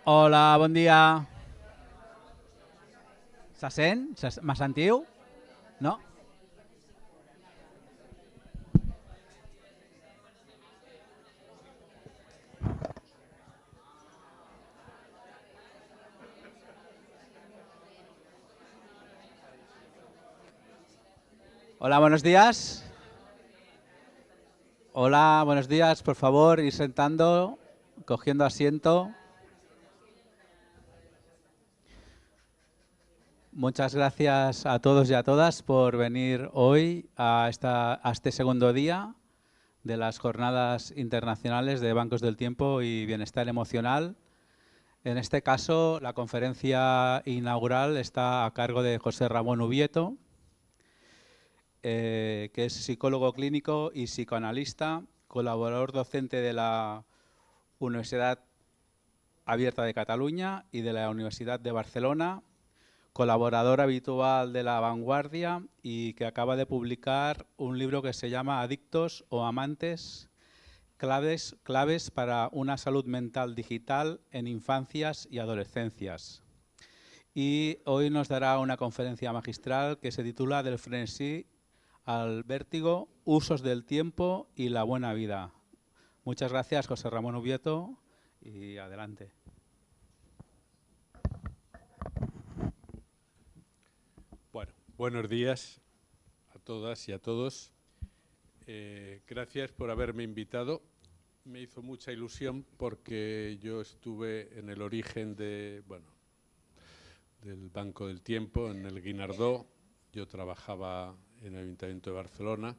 Hola, bon dia. Se sent? Me sentiu? No? Hola, buenos días. Hola, buenos días. Por favor, ir sentando, cogiendo asiento. Muchas gracias a todos y a todas por venir hoy a este segundo día de las Jornadas Internacionales de Bancos del Tiempo y Bienestar Emocional. En este caso, la conferencia inaugural está a cargo de José Ramón Ubieto, que es psicólogo clínico y psicoanalista, colaborador docente de la Universidad Abierta de Cataluña y de la Universidad de Barcelona, colaborador habitual de La Vanguardia y que acaba de publicar un libro que se llama Adictos o Amantes, claves para una salud mental digital en infancias y adolescencias. Y hoy nos dará una conferencia magistral que se titula Del frenesí al vértigo, usos del tiempo y la buena vida. Muchas gracias, José Ramón Ubieto, y adelante. Bueno, buenos días a todas y a todos. Gracias por haberme invitado. Me hizo mucha ilusión porque yo estuve en el origen del Banco del Tiempo, en el Guinardó. Yo trabajaba en el Ayuntamiento de Barcelona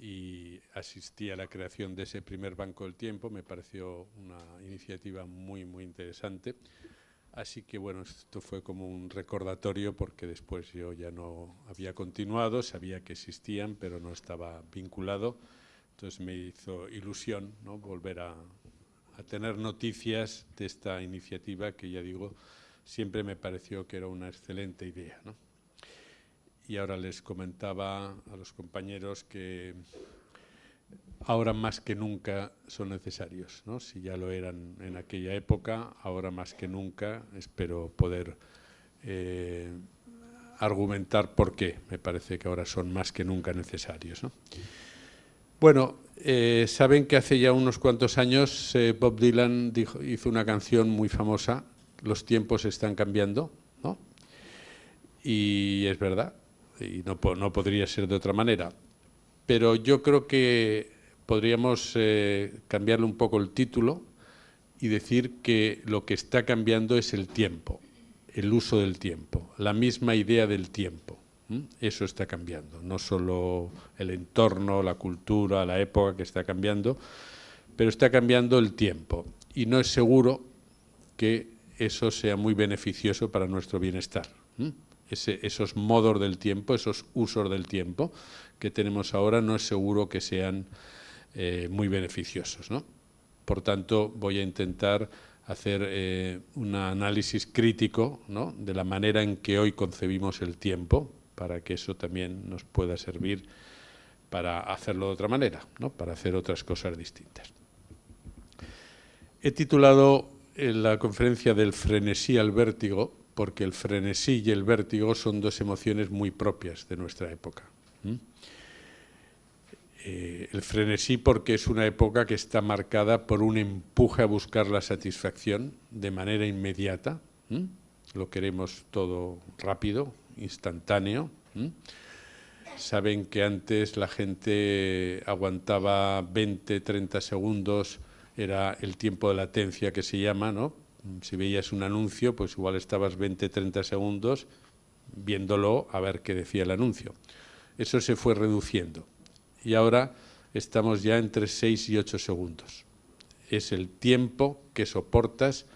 y asistí a la creación de ese primer Banco del Tiempo. Me pareció una iniciativa muy, muy interesante. Así que, bueno, esto fue como un recordatorio porque después yo ya no había continuado, sabía que existían, pero no estaba vinculado. Entonces me hizo ilusión, ¿no?, volver a tener noticias de esta iniciativa que, ya digo, siempre me pareció que era una excelente idea, ¿no? Y ahora les comentaba a los compañeros que ahora más que nunca son necesarios, ¿no? Si ya lo eran en aquella época, ahora más que nunca espero poder argumentar por qué. Me parece que ahora son más que nunca necesarios, ¿no? Bueno, saben que hace ya unos cuantos años Bob Dylan hizo una canción muy famosa, Los tiempos están cambiando, ¿no? Y es verdad, y no podría ser de otra manera. Pero yo creo que podríamos cambiarle un poco el título y decir que lo que está cambiando es el tiempo, el uso del tiempo, la misma idea del tiempo. Eso está cambiando, no solo el entorno, la cultura, la época que está cambiando, pero está cambiando el tiempo. Y no es seguro que eso sea muy beneficioso para nuestro bienestar. Esos modos del tiempo, esos usos del tiempo que tenemos ahora, no es seguro que sean muy beneficiosos, ¿no? Por tanto, voy a intentar hacer un análisis crítico, ¿no?, de la manera en que hoy concebimos el tiempo, para que eso también nos pueda servir para hacerlo de otra manera, ¿no?, para hacer otras cosas distintas. He titulado la conferencia del frenesí al vértigo, porque el frenesí y el vértigo son dos emociones muy propias de nuestra época. El frenesí porque es una época que está marcada por un empuje a buscar la satisfacción de manera inmediata. Lo queremos todo rápido, instantáneo. Saben que antes la gente aguantaba 20, 30 segundos, era el tiempo de latencia que se llama, ¿no? Si veías un anuncio, pues igual estabas 20, 30 segundos viéndolo a ver qué decía el anuncio. Eso se fue reduciendo y ahora estamos ya entre 6 y 8 segundos. Es el tiempo que soportas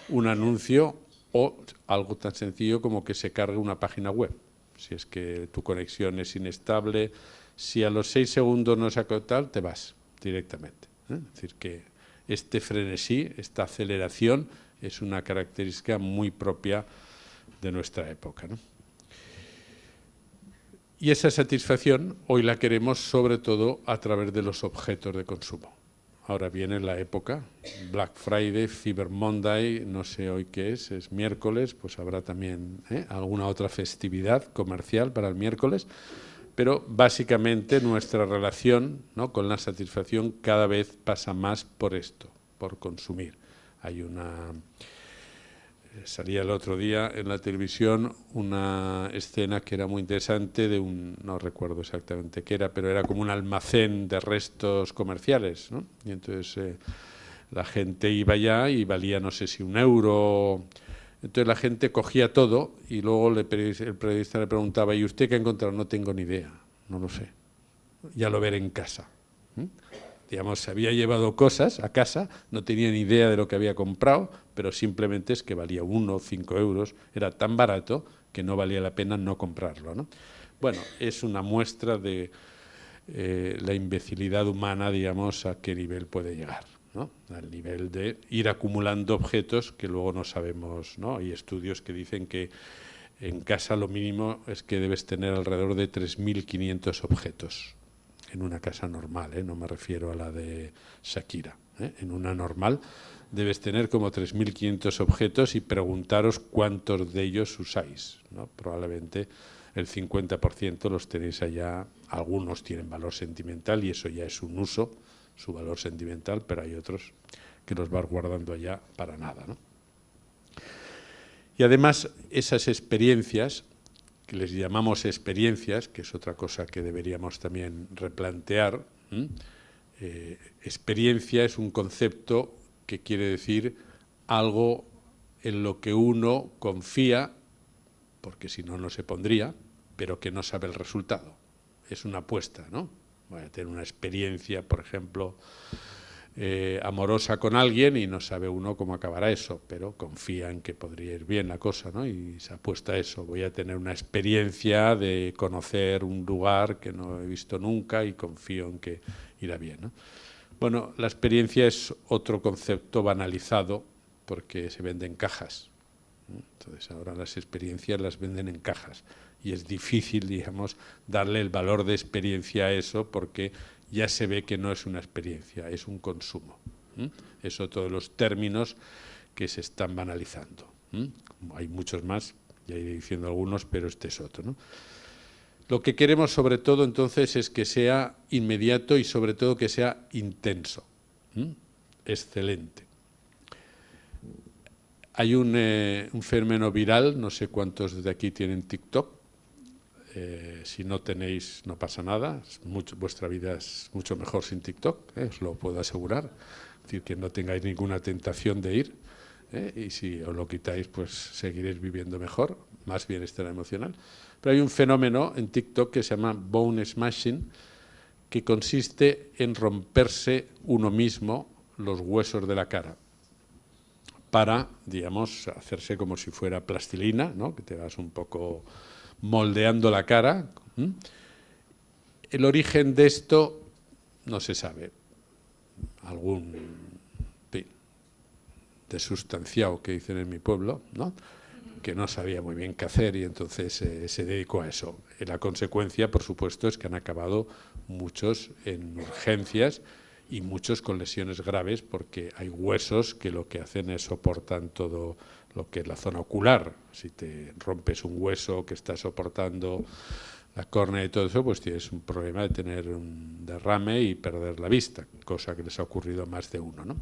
un anuncio o algo tan sencillo como que se cargue una página web. Si es que tu conexión es inestable, si a los 6 segundos no saca tal, te vas directamente. Es decir, que este frenesí, esta aceleración, es una característica muy propia de nuestra época, ¿no? Y esa satisfacción hoy la queremos sobre todo a través de los objetos de consumo. ahora viene la época, Black Friday, Cyber Monday, no sé hoy qué es miércoles, pues habrá también alguna otra festividad comercial para el miércoles, pero básicamente nuestra relación, ¿no?, con la satisfacción cada vez pasa más por esto, por consumir. Hay una... Salía el otro día en la televisión una escena que era muy interesante de un, no recuerdo exactamente qué era, pero era como un almacén de restos comerciales, ¿no? Y entonces la gente iba allá y valía no sé si €1. Entonces la gente cogía todo y luego el periodista le preguntaba: ¿y usted qué ha encontrado? No tengo ni idea, no lo sé, ya lo veré en casa. Digamos, se había llevado cosas a casa, no tenía ni idea de lo que había comprado, pero simplemente es que valía 1 o 5 euros, era tan barato que no valía la pena no comprarlo, ¿no? Bueno, es una muestra de la imbecilidad humana, digamos, a qué nivel puede llegar, ¿no? Al nivel de ir acumulando objetos que luego no sabemos, ¿no? Hay estudios que dicen que en casa lo mínimo es que debes tener alrededor de 3.500 objetos. En una casa normal, no me refiero a la de Shakira. En una normal debes tener como 3.500 objetos y preguntaros cuántos de ellos usáis, ¿no? Probablemente el 50% los tenéis allá, algunos tienen valor sentimental y eso ya es un uso, su valor sentimental, pero hay otros que los vas guardando allá para nada, ¿no? Y además esas experiencias, que les llamamos experiencias, que es otra cosa que deberíamos también replantear. Experiencia es un concepto que quiere decir algo en lo que uno confía, porque si no, no se pondría, pero que no sabe el resultado. Es una apuesta, ¿no? Voy a tener una experiencia, por ejemplo, amorosa con alguien y no sabe uno cómo acabará eso, pero confía en que podría ir bien la cosa, ¿no? Y se apuesta a eso. Voy a tener una experiencia de conocer un lugar que no he visto nunca y confío en que irá bien, ¿no? Bueno, la experiencia es otro concepto banalizado porque se vende en cajas. Entonces ahora las experiencias las venden en cajas y es difícil, digamos, darle el valor de experiencia a eso porque ya se ve que no es una experiencia, es un consumo. Es otro de los términos que se están banalizando. Hay muchos más, ya iré diciendo algunos, pero este es otro, ¿no? Lo que queremos sobre todo entonces es que sea inmediato y sobre todo que sea intenso. Excelente. Hay un fenómeno viral, no sé cuántos de aquí tienen TikTok. Si no tenéis, no pasa nada. Vuestra vida es mucho mejor sin TikTok, os lo puedo asegurar. Es decir, que no tengáis ninguna tentación de ir. Y si os lo quitáis, pues seguiréis viviendo mejor, más bienestar emocional. Pero hay un fenómeno en TikTok que se llama bone smashing, que consiste en romperse uno mismo los huesos de la cara para, digamos, hacerse como si fuera plastilina, ¿no? Que te vas un poco moldeando la cara. El origen de esto no se sabe. Algún desustanciado que dicen en mi pueblo, ¿no?, que no sabía muy bien qué hacer y entonces se dedicó a eso. Y la consecuencia, por supuesto, es que han acabado muchos en urgencias y muchos con lesiones graves porque hay huesos que lo que hacen es soportan todo lo que es la zona ocular. Si te rompes un hueso que está soportando la córnea y todo eso, pues tienes un problema de tener un derrame y perder la vista, cosa que les ha ocurrido a más de uno, ¿no?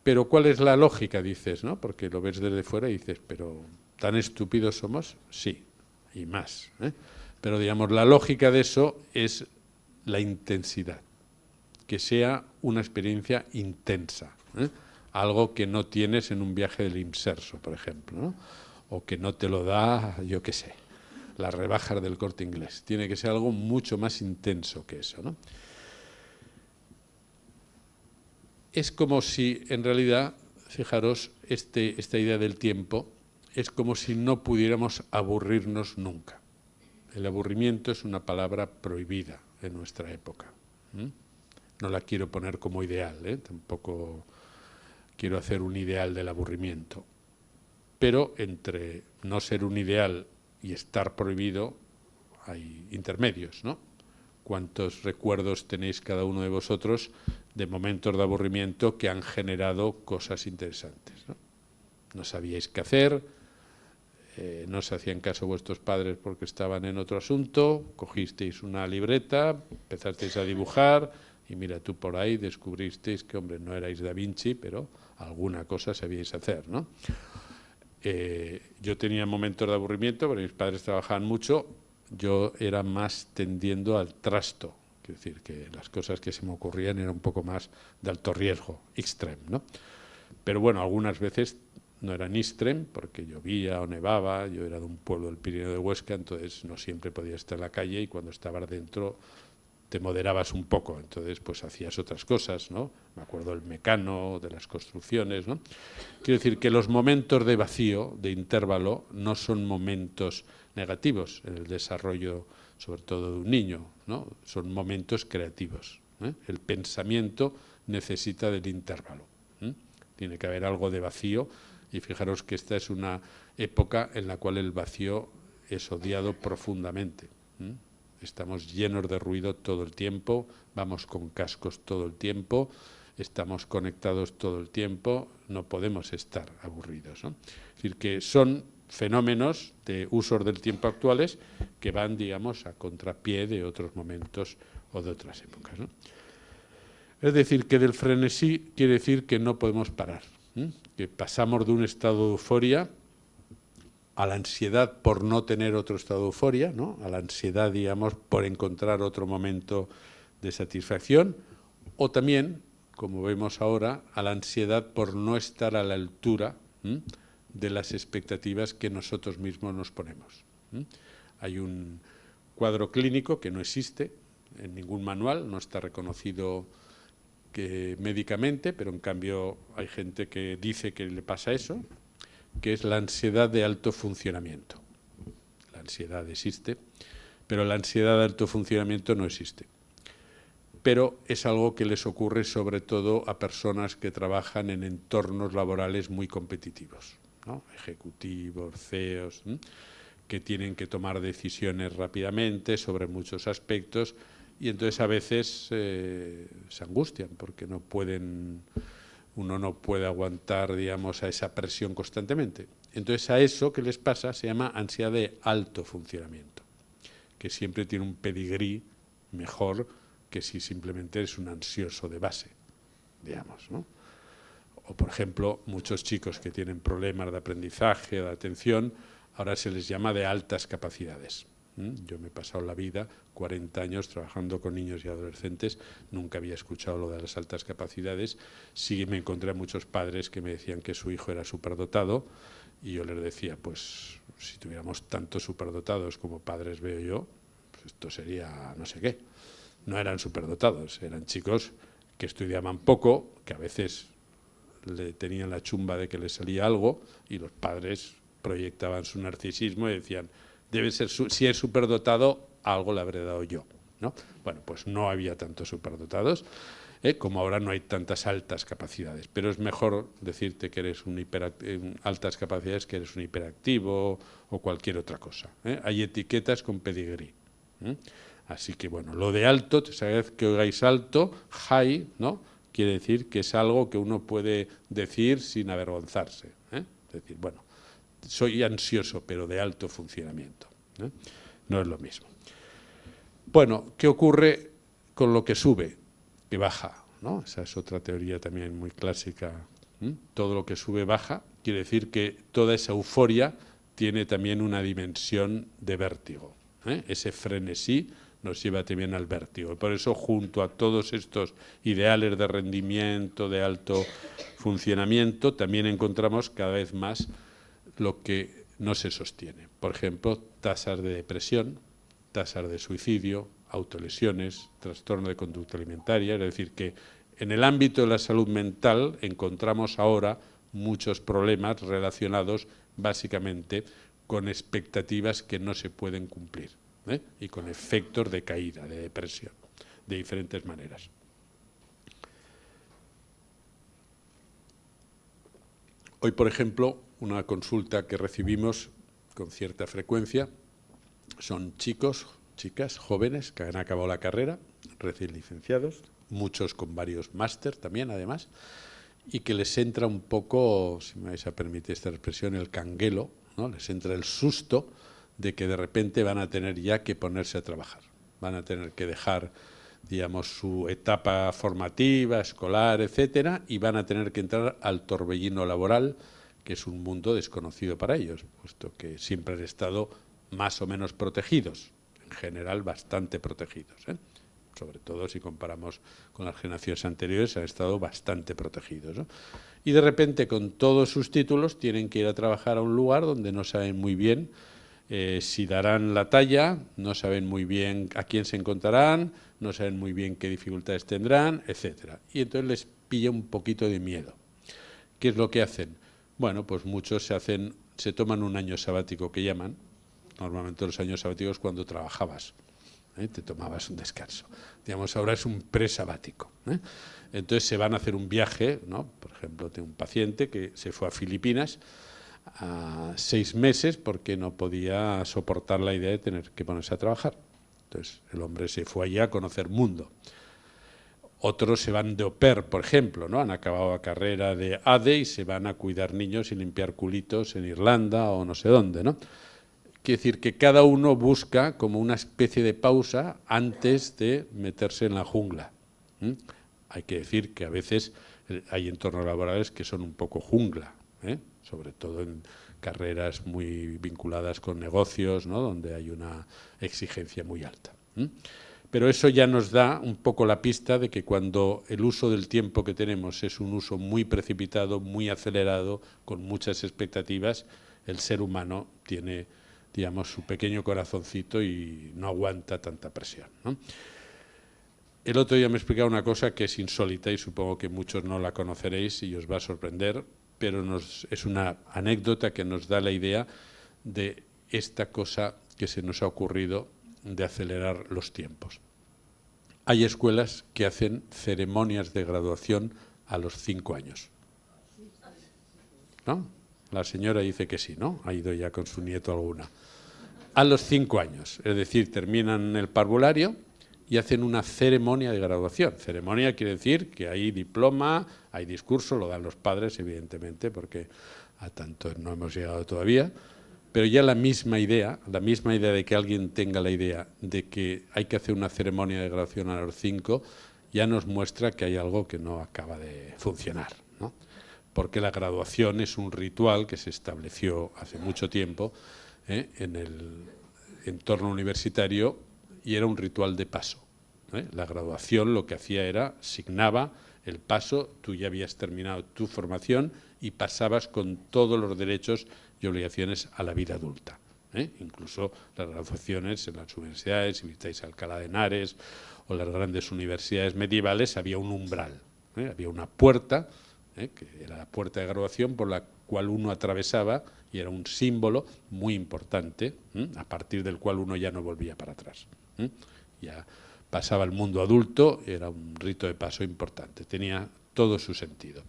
Pero ¿cuál es la lógica? Dices, ¿no? Porque lo ves desde fuera y dices, pero ¿tan estúpidos somos? Sí, y más, ¿eh? Pero digamos, la lógica de eso es la intensidad, que sea una experiencia intensa, ¿eh? Algo que no tienes en un viaje del Inserso, por ejemplo, ¿no? O que no te lo da, yo qué sé, las rebajas del Corte Inglés. Tiene que ser algo mucho más intenso que eso, ¿no? Es como si, en realidad, fijaros, esta idea del tiempo, es como si no pudiéramos aburrirnos nunca. El aburrimiento es una palabra prohibida en nuestra época. No la quiero poner como ideal, tampoco quiero hacer un ideal del aburrimiento. Pero entre no ser un ideal y estar prohibido hay intermedios, ¿no? ¿Cuántos recuerdos tenéis cada uno de vosotros de momentos de aburrimiento que han generado cosas interesantes, ¿no? No sabíais qué hacer, no se hacían caso vuestros padres porque estaban en otro asunto, cogisteis una libreta, empezasteis a dibujar y mira, tú por ahí descubristeis que, hombre, no erais Da Vinci, pero alguna cosa sabíais hacer, ¿no? Yo tenía momentos de aburrimiento, pero mis padres trabajaban mucho, yo era más tendiendo al trasto, es decir, que las cosas que se me ocurrían eran un poco más de alto riesgo, extreme, ¿no? Pero bueno, algunas veces no eran extreme porque llovía o nevaba, yo era de un pueblo del Pirineo de Huesca, entonces no siempre podía estar en la calle y cuando estabas dentro te moderabas un poco, entonces pues hacías otras cosas, ¿no? Me acuerdo del mecano, de las construcciones, ¿no? Quiero decir que los momentos de vacío, de intervalo, no son momentos negativos en el desarrollo, sobre todo de un niño, ¿no? Son momentos creativos, ¿eh? El pensamiento necesita del intervalo, ¿eh? Tiene que haber algo de vacío y fijaros que esta es una época en la cual el vacío es odiado profundamente, ¿eh? Estamos llenos de ruido todo el tiempo, vamos con cascos todo el tiempo, estamos conectados todo el tiempo, no podemos estar aburridos, ¿no? Es decir, que son fenómenos de usos del tiempo actuales que van, digamos, a contrapié de otros momentos o de otras épocas, ¿no? Es decir, que del frenesí quiere decir que no podemos parar, ¿eh? Que pasamos de un estado de euforia a la ansiedad por no tener otro estado de euforia, ¿no? A la ansiedad, digamos, por encontrar otro momento de satisfacción, o también, como vemos ahora, a la ansiedad por no estar a la altura, ¿eh?, de las expectativas que nosotros mismos nos ponemos, ¿eh? Hay un cuadro clínico que no existe en ningún manual, no está reconocido médicamente, pero en cambio hay gente que dice que le pasa eso, que es la ansiedad de alto funcionamiento. La ansiedad existe, pero la ansiedad de alto funcionamiento no existe. Pero es algo que les ocurre sobre todo a personas que trabajan en entornos laborales muy competitivos, ¿no? Ejecutivos, CEOs, ¿eh?, que tienen que tomar decisiones rápidamente sobre muchos aspectos y entonces a veces se angustian porque no pueden... Uno no puede aguantar, digamos, a esa presión constantemente. Entonces, a eso que les pasa se llama ansiedad de alto funcionamiento, que siempre tiene un pedigrí mejor que si simplemente eres un ansioso de base, digamos, ¿no? O, por ejemplo, muchos chicos que tienen problemas de aprendizaje, de atención, ahora se les llama de altas capacidades. Yo me he pasado la vida, 40 años, trabajando con niños y adolescentes, nunca había escuchado lo de las altas capacidades. Sí me encontré a muchos padres que me decían que su hijo era superdotado y yo les decía, pues si tuviéramos tantos superdotados como padres veo yo, pues esto sería no sé qué. No eran superdotados, eran chicos que estudiaban poco, que a veces le tenían la chumba de que les salía algo y los padres proyectaban su narcisismo y decían, debe ser, si es superdotado, algo le habré dado yo, ¿no? Bueno, pues no había tantos superdotados, como ahora no hay tantas altas capacidades, pero es mejor decirte que eres altas capacidades que eres un hiperactivo o cualquier otra cosa, ¿eh? Hay etiquetas con pedigrí, ¿eh? Así que, bueno, lo de alto, sabed que oigáis alto, high, ¿no?, quiere decir que es algo que uno puede decir sin avergonzarse, ¿eh? Es decir, bueno, soy ansioso, pero de alto funcionamiento, ¿eh? No es lo mismo. Bueno, ¿qué ocurre con lo que sube? Que baja, ¿no? Esa es otra teoría también muy clásica, ¿eh? Todo lo que sube baja, quiere decir que toda esa euforia tiene también una dimensión de vértigo, ¿eh? Ese frenesí nos lleva también al vértigo. Y por eso, junto a todos estos ideales de rendimiento, de alto funcionamiento, también encontramos cada vez más lo que no se sostiene. Por ejemplo, tasas de depresión, tasas de suicidio, autolesiones, trastorno de conducta alimentaria. Es decir, que en el ámbito de la salud mental encontramos ahora muchos problemas relacionados básicamente con expectativas que no se pueden cumplir, ¿eh?, y con efectos de caída, de depresión, de diferentes maneras. Hoy, por ejemplo, una consulta que recibimos con cierta frecuencia son chicos, chicas, jóvenes que han acabado la carrera, recién licenciados, muchos con varios máster también, además, y que les entra un poco, si me vais a permitir esta expresión, el canguelo, ¿no? Les entra el susto de que de repente van a tener ya que ponerse a trabajar, van a tener que dejar, digamos, su etapa formativa, escolar, etcétera, y van a tener que entrar al torbellino laboral, que es un mundo desconocido para ellos, puesto que siempre han estado más o menos protegidos, en general bastante protegidos, ¿eh? Sobre todo si comparamos con las generaciones anteriores, han estado bastante protegidos, ¿no? Y de repente, con todos sus títulos, tienen que ir a trabajar a un lugar donde no saben muy bien si darán la talla, no saben muy bien a quién se encontrarán, no saben muy bien qué dificultades tendrán, etcétera. Y entonces les pilla un poquito de miedo. ¿Qué es lo que hacen? Bueno, pues muchos se toman un año sabático que llaman. Normalmente los años sabáticos cuando trabajabas, te tomabas un descanso. Digamos, ahora es un presabático. Entonces se van a hacer un viaje, ¿no? Por ejemplo, tengo un paciente que se fue a Filipinas a 6 meses porque no podía soportar la idea de tener que ponerse a trabajar. Entonces el hombre se fue allá a conocer mundo. Otros se van de au pair, por ejemplo, ¿no? Han acabado la carrera de ADE y se van a cuidar niños y limpiar culitos en Irlanda o no sé dónde, ¿no? Quiere decir que cada uno busca como una especie de pausa antes de meterse en la jungla. Hay que decir que a veces hay entornos laborales que son un poco jungla, sobre todo en carreras muy vinculadas con negocios, ¿no? Donde hay una exigencia muy alta. Pero eso ya nos da un poco la pista de que cuando el uso del tiempo que tenemos es un uso muy precipitado, muy acelerado, con muchas expectativas, el ser humano tiene, digamos, su pequeño corazoncito y no aguanta tanta presión, ¿no? El otro día me explicaba una cosa que es insólita y supongo que muchos no la conoceréis y os va a sorprender, pero es una anécdota que nos da la idea de esta cosa que se nos ha ocurrido de acelerar los tiempos. Hay escuelas que hacen ceremonias de graduación a los 5 años. ¿No? La señora dice que sí, ¿no? Ha ido ya con su nieto alguna. A los 5 años, es decir, terminan el parvulario y hacen una ceremonia de graduación. Ceremonia quiere decir que hay diploma, hay discurso, lo dan los padres, evidentemente, porque a tanto no hemos llegado todavía, pero ya la misma idea de que alguien tenga la idea de que hay que hacer una ceremonia de graduación a los 5, ya nos muestra que hay algo que no acaba de funcionar, ¿no? Porque la graduación es un ritual que se estableció hace mucho tiempo en el entorno universitario y era un ritual de paso. La graduación lo que hacía era, signaba el paso, tú ya habías terminado tu formación y pasabas con todos los derechos y obligaciones a la vida adulta. Incluso las graduaciones en las universidades, si visitáis Alcalá de Henares o las grandes universidades medievales, había un umbral, había una puerta, que era la puerta de graduación por la cual uno atravesaba y era un símbolo muy importante, a partir del cual uno ya no volvía para atrás. Ya pasaba al mundo adulto, era un rito de paso importante, tenía todo su sentido.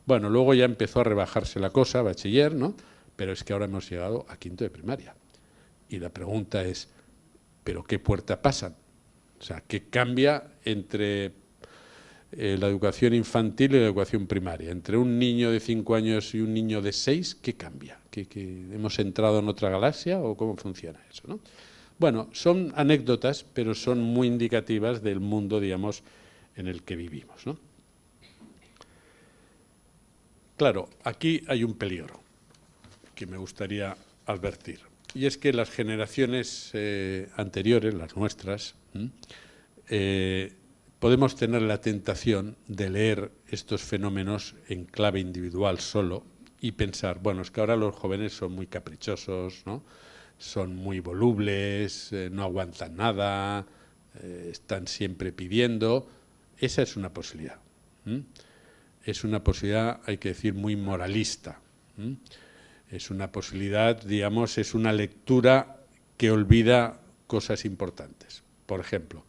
Bueno, luego ya empezó a rebajarse la cosa, bachiller, ¿no? Pero es que ahora hemos llegado a quinto de primaria. Y la pregunta es, ¿pero qué puerta pasan? O sea, ¿qué cambia entre la educación infantil y la educación primaria? Entre un niño de 5 años y un niño de 6, ¿qué cambia? ¿Que hemos entrado en otra galaxia o cómo funciona eso, ¿no? Bueno, son anécdotas, pero son muy indicativas del mundo, digamos, en el que vivimos, ¿no? Claro, aquí hay un peligro que me gustaría advertir, y es que las generaciones anteriores, las nuestras, podemos tener la tentación de leer estos fenómenos en clave individual solo y pensar, bueno, es que ahora los jóvenes son muy caprichosos, ¿no? Son muy volubles, no aguantan nada, están siempre pidiendo. Esa es una posibilidad. Es una posibilidad, hay que decir, muy moralista. Es una posibilidad, digamos, es una lectura que olvida cosas importantes. Por ejemplo,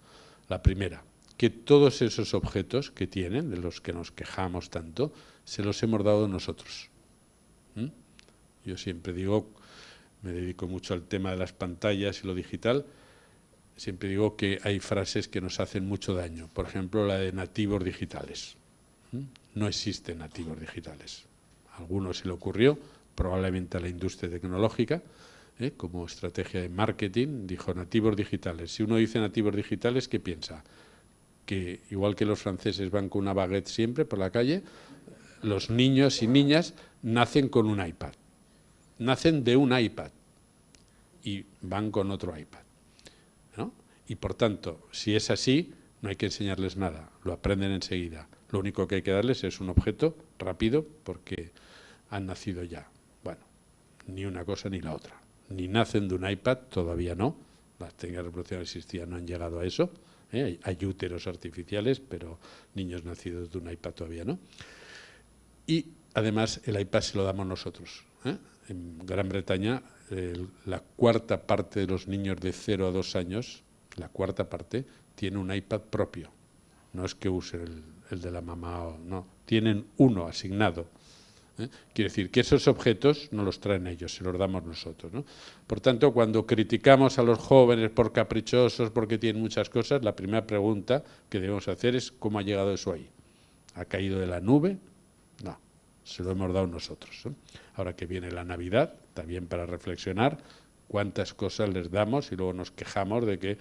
la primera, que todos esos objetos que tienen, de los que nos quejamos tanto, se los hemos dado nosotros. Yo siempre digo, me dedico mucho al tema de las pantallas y lo digital, siempre digo que hay frases que nos hacen mucho daño. Por ejemplo, la de nativos digitales. No existen nativos digitales. A algunos se le ocurrió, probablemente a la industria tecnológica, como estrategia de marketing, dijo nativos digitales. Si uno dice nativos digitales, ¿qué piensa? Que igual que los franceses van con una baguette siempre por la calle, los niños y niñas nacen con un iPad. Nacen de un iPad y van con otro iPad, ¿no? Y por tanto, si es así, no hay que enseñarles nada, lo aprenden enseguida. Lo único que hay que darles es un objeto rápido porque han nacido ya. Bueno, ni una cosa ni la otra. Ni nacen de un iPad, todavía no. Las técnicas de reproducción asistida no han llegado a eso. Hay úteros artificiales, pero niños nacidos de un iPad todavía no. Y además el iPad se lo damos nosotros. En Gran Bretaña, la cuarta parte de los niños de 0 a 2 años, la cuarta parte, tiene un iPad propio. No es que use el de la mamá, no. Tienen uno asignado. Quiere decir que esos objetos no los traen ellos, se los damos nosotros, ¿no? Por tanto, cuando criticamos a los jóvenes por caprichosos, porque tienen muchas cosas, la primera pregunta que debemos hacer es ¿cómo ha llegado eso ahí? ¿Ha caído de la nube? No, se lo hemos dado nosotros, ¿no? Ahora que viene la Navidad, también para reflexionar cuántas cosas les damos y luego nos quejamos de que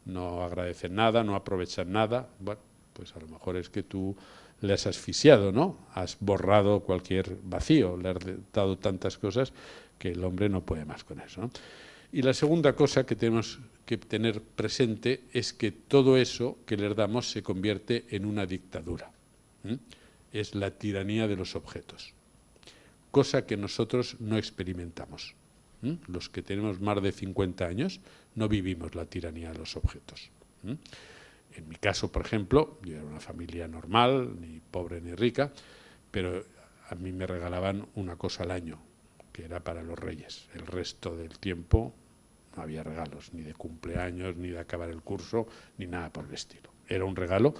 no agradecen nada, no aprovechan nada. Bueno, pues a lo mejor es que tú le has asfixiado, ¿no? Has borrado cualquier vacío, le has dado tantas cosas que el hombre no puede más con eso, ¿no? Y la segunda cosa que tenemos que tener presente es que todo eso que les damos se convierte en una dictadura. Es la tiranía de los objetos, cosa que nosotros no experimentamos. Los que tenemos más de 50 años no vivimos la tiranía de los objetos. En mi caso, por ejemplo, yo era una familia normal, ni pobre ni rica, pero a mí me regalaban una cosa al año, que era para los reyes. El resto del tiempo no había regalos, ni de cumpleaños, ni de acabar el curso, ni nada por el estilo. Era un regalo.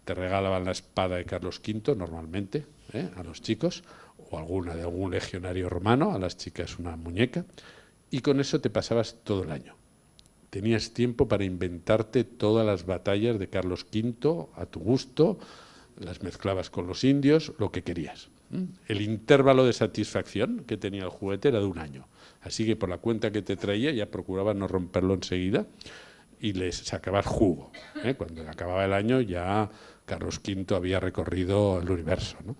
Te regalaban la espada de Carlos V normalmente, a los chicos, o alguna de algún legionario romano, a las chicas una muñeca, y con eso te pasabas todo el año. Tenías tiempo para inventarte todas las batallas de Carlos V a tu gusto, las mezclabas con los indios, lo que querías. El intervalo de satisfacción que tenía el juguete era de un año. Así que por la cuenta que te traía ya procurabas no romperlo enseguida y les sacabas jugo. Cuando acababa el año ya Carlos V había recorrido el universo, ¿no?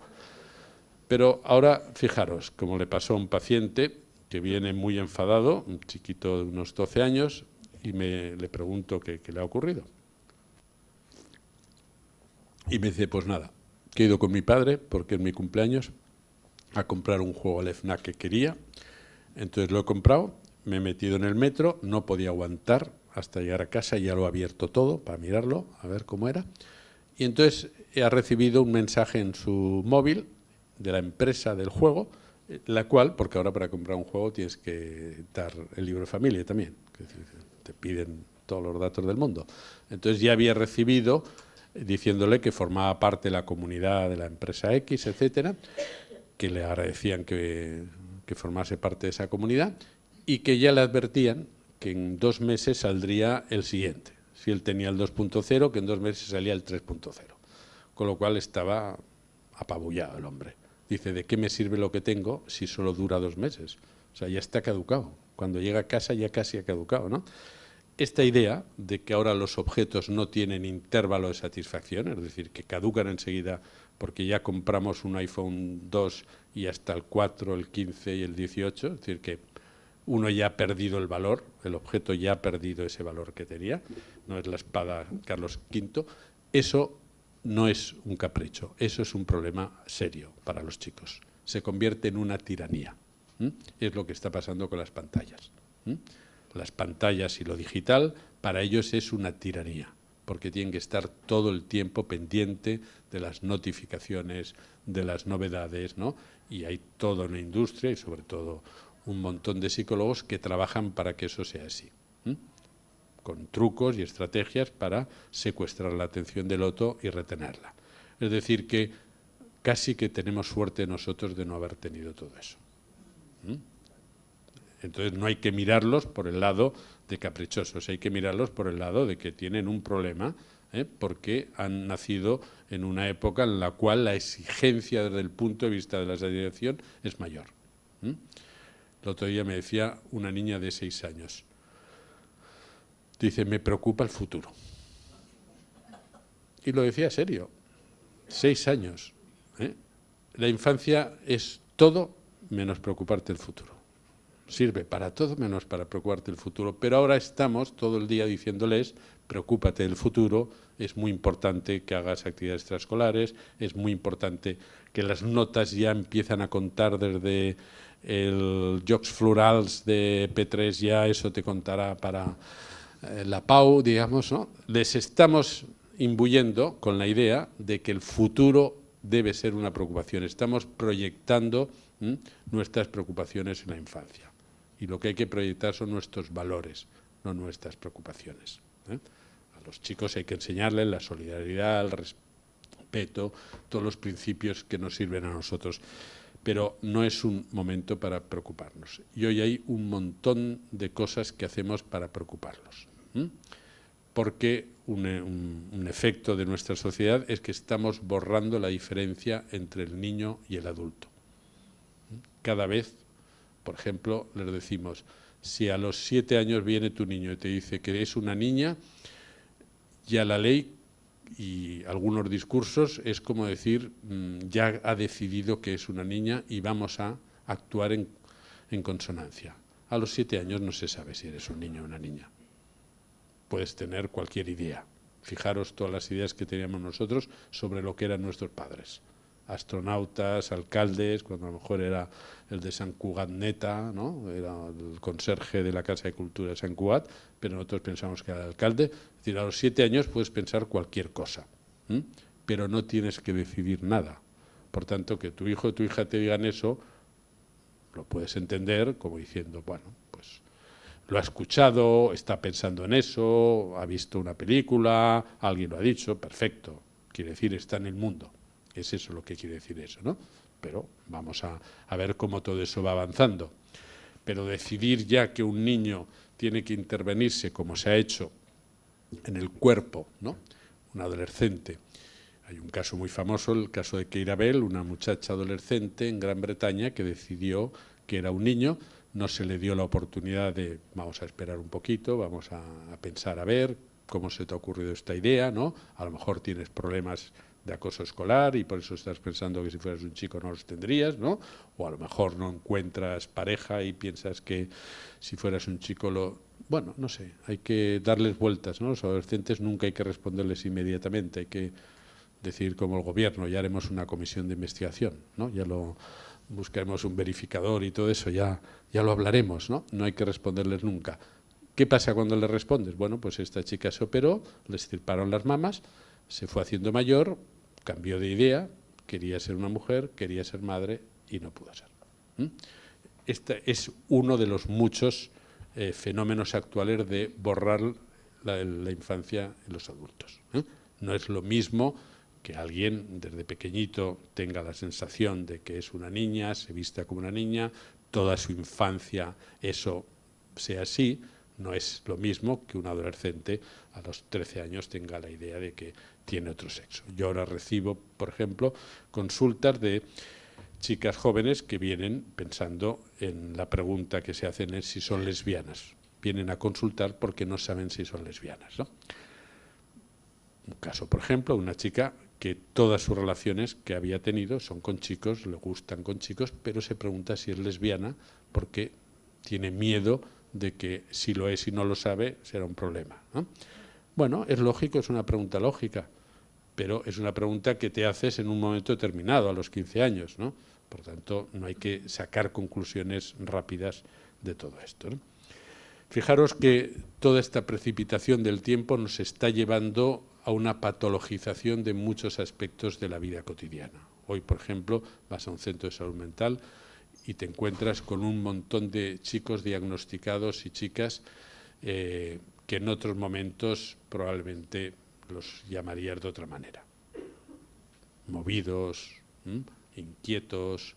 Pero ahora, fijaros, como le pasó a un paciente que viene muy enfadado, un chiquito de unos 12 años, y le pregunto qué le ha ocurrido. Y me dice, pues nada, que he ido con mi padre, porque es mi cumpleaños, a comprar un juego al FNAC que quería. Entonces lo he comprado, me he metido en el metro, no podía aguantar hasta llegar a casa, ya lo he abierto todo para mirarlo, a ver cómo era. Y entonces he recibido un mensaje en su móvil de la empresa del juego, la cual, porque ahora para comprar un juego tienes que dar el libro de familia también, que te piden todos los datos del mundo. Entonces ya había recibido diciéndole que formaba parte de la comunidad de la empresa X, etcétera, que le agradecían que formase parte de esa comunidad y que ya le advertían que en 2 meses saldría el siguiente. Si él tenía el 2.0, que en 2 meses salía el 3.0. Con lo cual estaba apabullado el hombre. Dice, ¿de qué me sirve lo que tengo si solo dura 2 meses? O sea, ya está caducado. Cuando llega a casa ya casi ha caducado, ¿no? Esta idea de que ahora los objetos no tienen intervalo de satisfacción, es decir, que caducan enseguida porque ya compramos un iPhone 2 y hasta el 4, el 15 y el 18, es decir, que uno ya ha perdido el valor, el objeto ya ha perdido ese valor que tenía, no es la espada Carlos V, eso no es un capricho, eso es un problema serio para los chicos. Se convierte en una tiranía. Es lo que está pasando con las pantallas. Las pantallas y lo digital para ellos es una tiranía, porque tienen que estar todo el tiempo pendiente de las notificaciones, de las novedades, ¿no? Y hay toda una industria y sobre todo un montón de psicólogos que trabajan para que eso sea así, con trucos y estrategias para secuestrar la atención del otro y retenerla. Es decir, que casi que tenemos suerte nosotros de no haber tenido todo eso. Entonces no hay que mirarlos por el lado de caprichosos, hay que mirarlos por el lado de que tienen un problema, porque han nacido en una época en la cual la exigencia desde el punto de vista de la socialización es mayor. El otro día me decía una niña de 6 años, dice, me preocupa el futuro. Y lo decía serio, 6 años. La infancia es todo menos preocuparte el futuro. Sirve para todo menos para preocuparte del futuro, pero ahora estamos todo el día diciéndoles, preocúpate del futuro, es muy importante que hagas actividades extraescolares, es muy importante que las notas ya empiezan a contar desde el Jocs Florals de P3, ya eso te contará para la PAU, digamos, ¿no? Les estamos imbuyendo con la idea de que el futuro debe ser una preocupación, estamos proyectando nuestras preocupaciones en la infancia. Y lo que hay que proyectar son nuestros valores, no nuestras preocupaciones. A los chicos hay que enseñarles la solidaridad, el respeto, todos los principios que nos sirven a nosotros. Pero no es un momento para preocuparnos. Y hoy hay un montón de cosas que hacemos para preocuparlos. Porque un efecto de nuestra sociedad es que estamos borrando la diferencia entre el niño y el adulto. Cada vez, por ejemplo, les decimos, si a los 7 años viene tu niño y te dice que es una niña, ya la ley y algunos discursos es como decir, ya ha decidido que es una niña y vamos a actuar en consonancia. A los 7 años no se sabe si eres un niño o una niña. Puedes tener cualquier idea. Fijaros todas las ideas que teníamos nosotros sobre lo que eran nuestros padres. Astronautas, alcaldes, cuando a lo mejor era el de Sant Cugat Neta, ¿no? Era el conserje de la Casa de Cultura de Sant Cugat, pero nosotros pensamos que era el alcalde. Es decir, a los 7 años puedes pensar cualquier cosa, pero no tienes que decidir nada. Por tanto, que tu hijo o tu hija te digan eso, lo puedes entender como diciendo, bueno, pues lo ha escuchado, está pensando en eso, ha visto una película, alguien lo ha dicho, perfecto, quiere decir, está en el mundo. Es eso lo que quiere decir eso, ¿no? Pero vamos a ver cómo todo eso va avanzando. Pero decidir ya que un niño tiene que intervenirse, como se ha hecho en el cuerpo, ¿no? Un adolescente. Hay un caso muy famoso, el caso de Keira Bell, una muchacha adolescente en Gran Bretaña que decidió que era un niño, no se le dio la oportunidad de, vamos a esperar un poquito, vamos a pensar a ver cómo se te ha ocurrido esta idea, ¿no? A lo mejor tienes problemas de acoso escolar y por eso estás pensando que si fueras un chico no los tendrías, ¿no? O a lo mejor no encuentras pareja y piensas que si fueras un chico lo... Bueno, no sé, hay que darles vueltas, ¿no? Los adolescentes nunca hay que responderles inmediatamente, hay que decir como el gobierno, ya haremos una comisión de investigación, ¿no? Ya lo buscaremos un verificador y todo eso, ya lo hablaremos, ¿no? No hay que responderles nunca. ¿Qué pasa cuando le respondes? Bueno, pues esta chica se operó, le extirparon las mamas, se fue haciendo mayor, cambió de idea, quería ser una mujer, quería ser madre y no pudo ser. Este es uno de los muchos fenómenos actuales de borrar la infancia en los adultos. No es lo mismo que alguien desde pequeñito tenga la sensación de que es una niña, se vista como una niña, toda su infancia eso sea así. No es lo mismo que un adolescente a los 13 años tenga la idea de que tiene otro sexo. Yo ahora recibo, por ejemplo, consultas de chicas jóvenes que vienen pensando en la pregunta que se hacen es si son lesbianas. Vienen a consultar porque no saben si son lesbianas, ¿no? Un caso, por ejemplo, una chica que todas sus relaciones que había tenido son con chicos, le gustan con chicos, pero se pregunta si es lesbiana porque tiene miedo de que si lo es y no lo sabe será un problema, ¿no? Bueno, es lógico, es una pregunta lógica, pero es una pregunta que te haces en un momento determinado, a los 15 años, ¿no? Por tanto, no hay que sacar conclusiones rápidas de todo esto, ¿no? Fijaros que toda esta precipitación del tiempo nos está llevando a una patologización de muchos aspectos de la vida cotidiana. Hoy, por ejemplo, vas a un centro de salud mental y te encuentras con un montón de chicos diagnosticados y chicas que en otros momentos probablemente los llamarías de otra manera. Movidos, inquietos,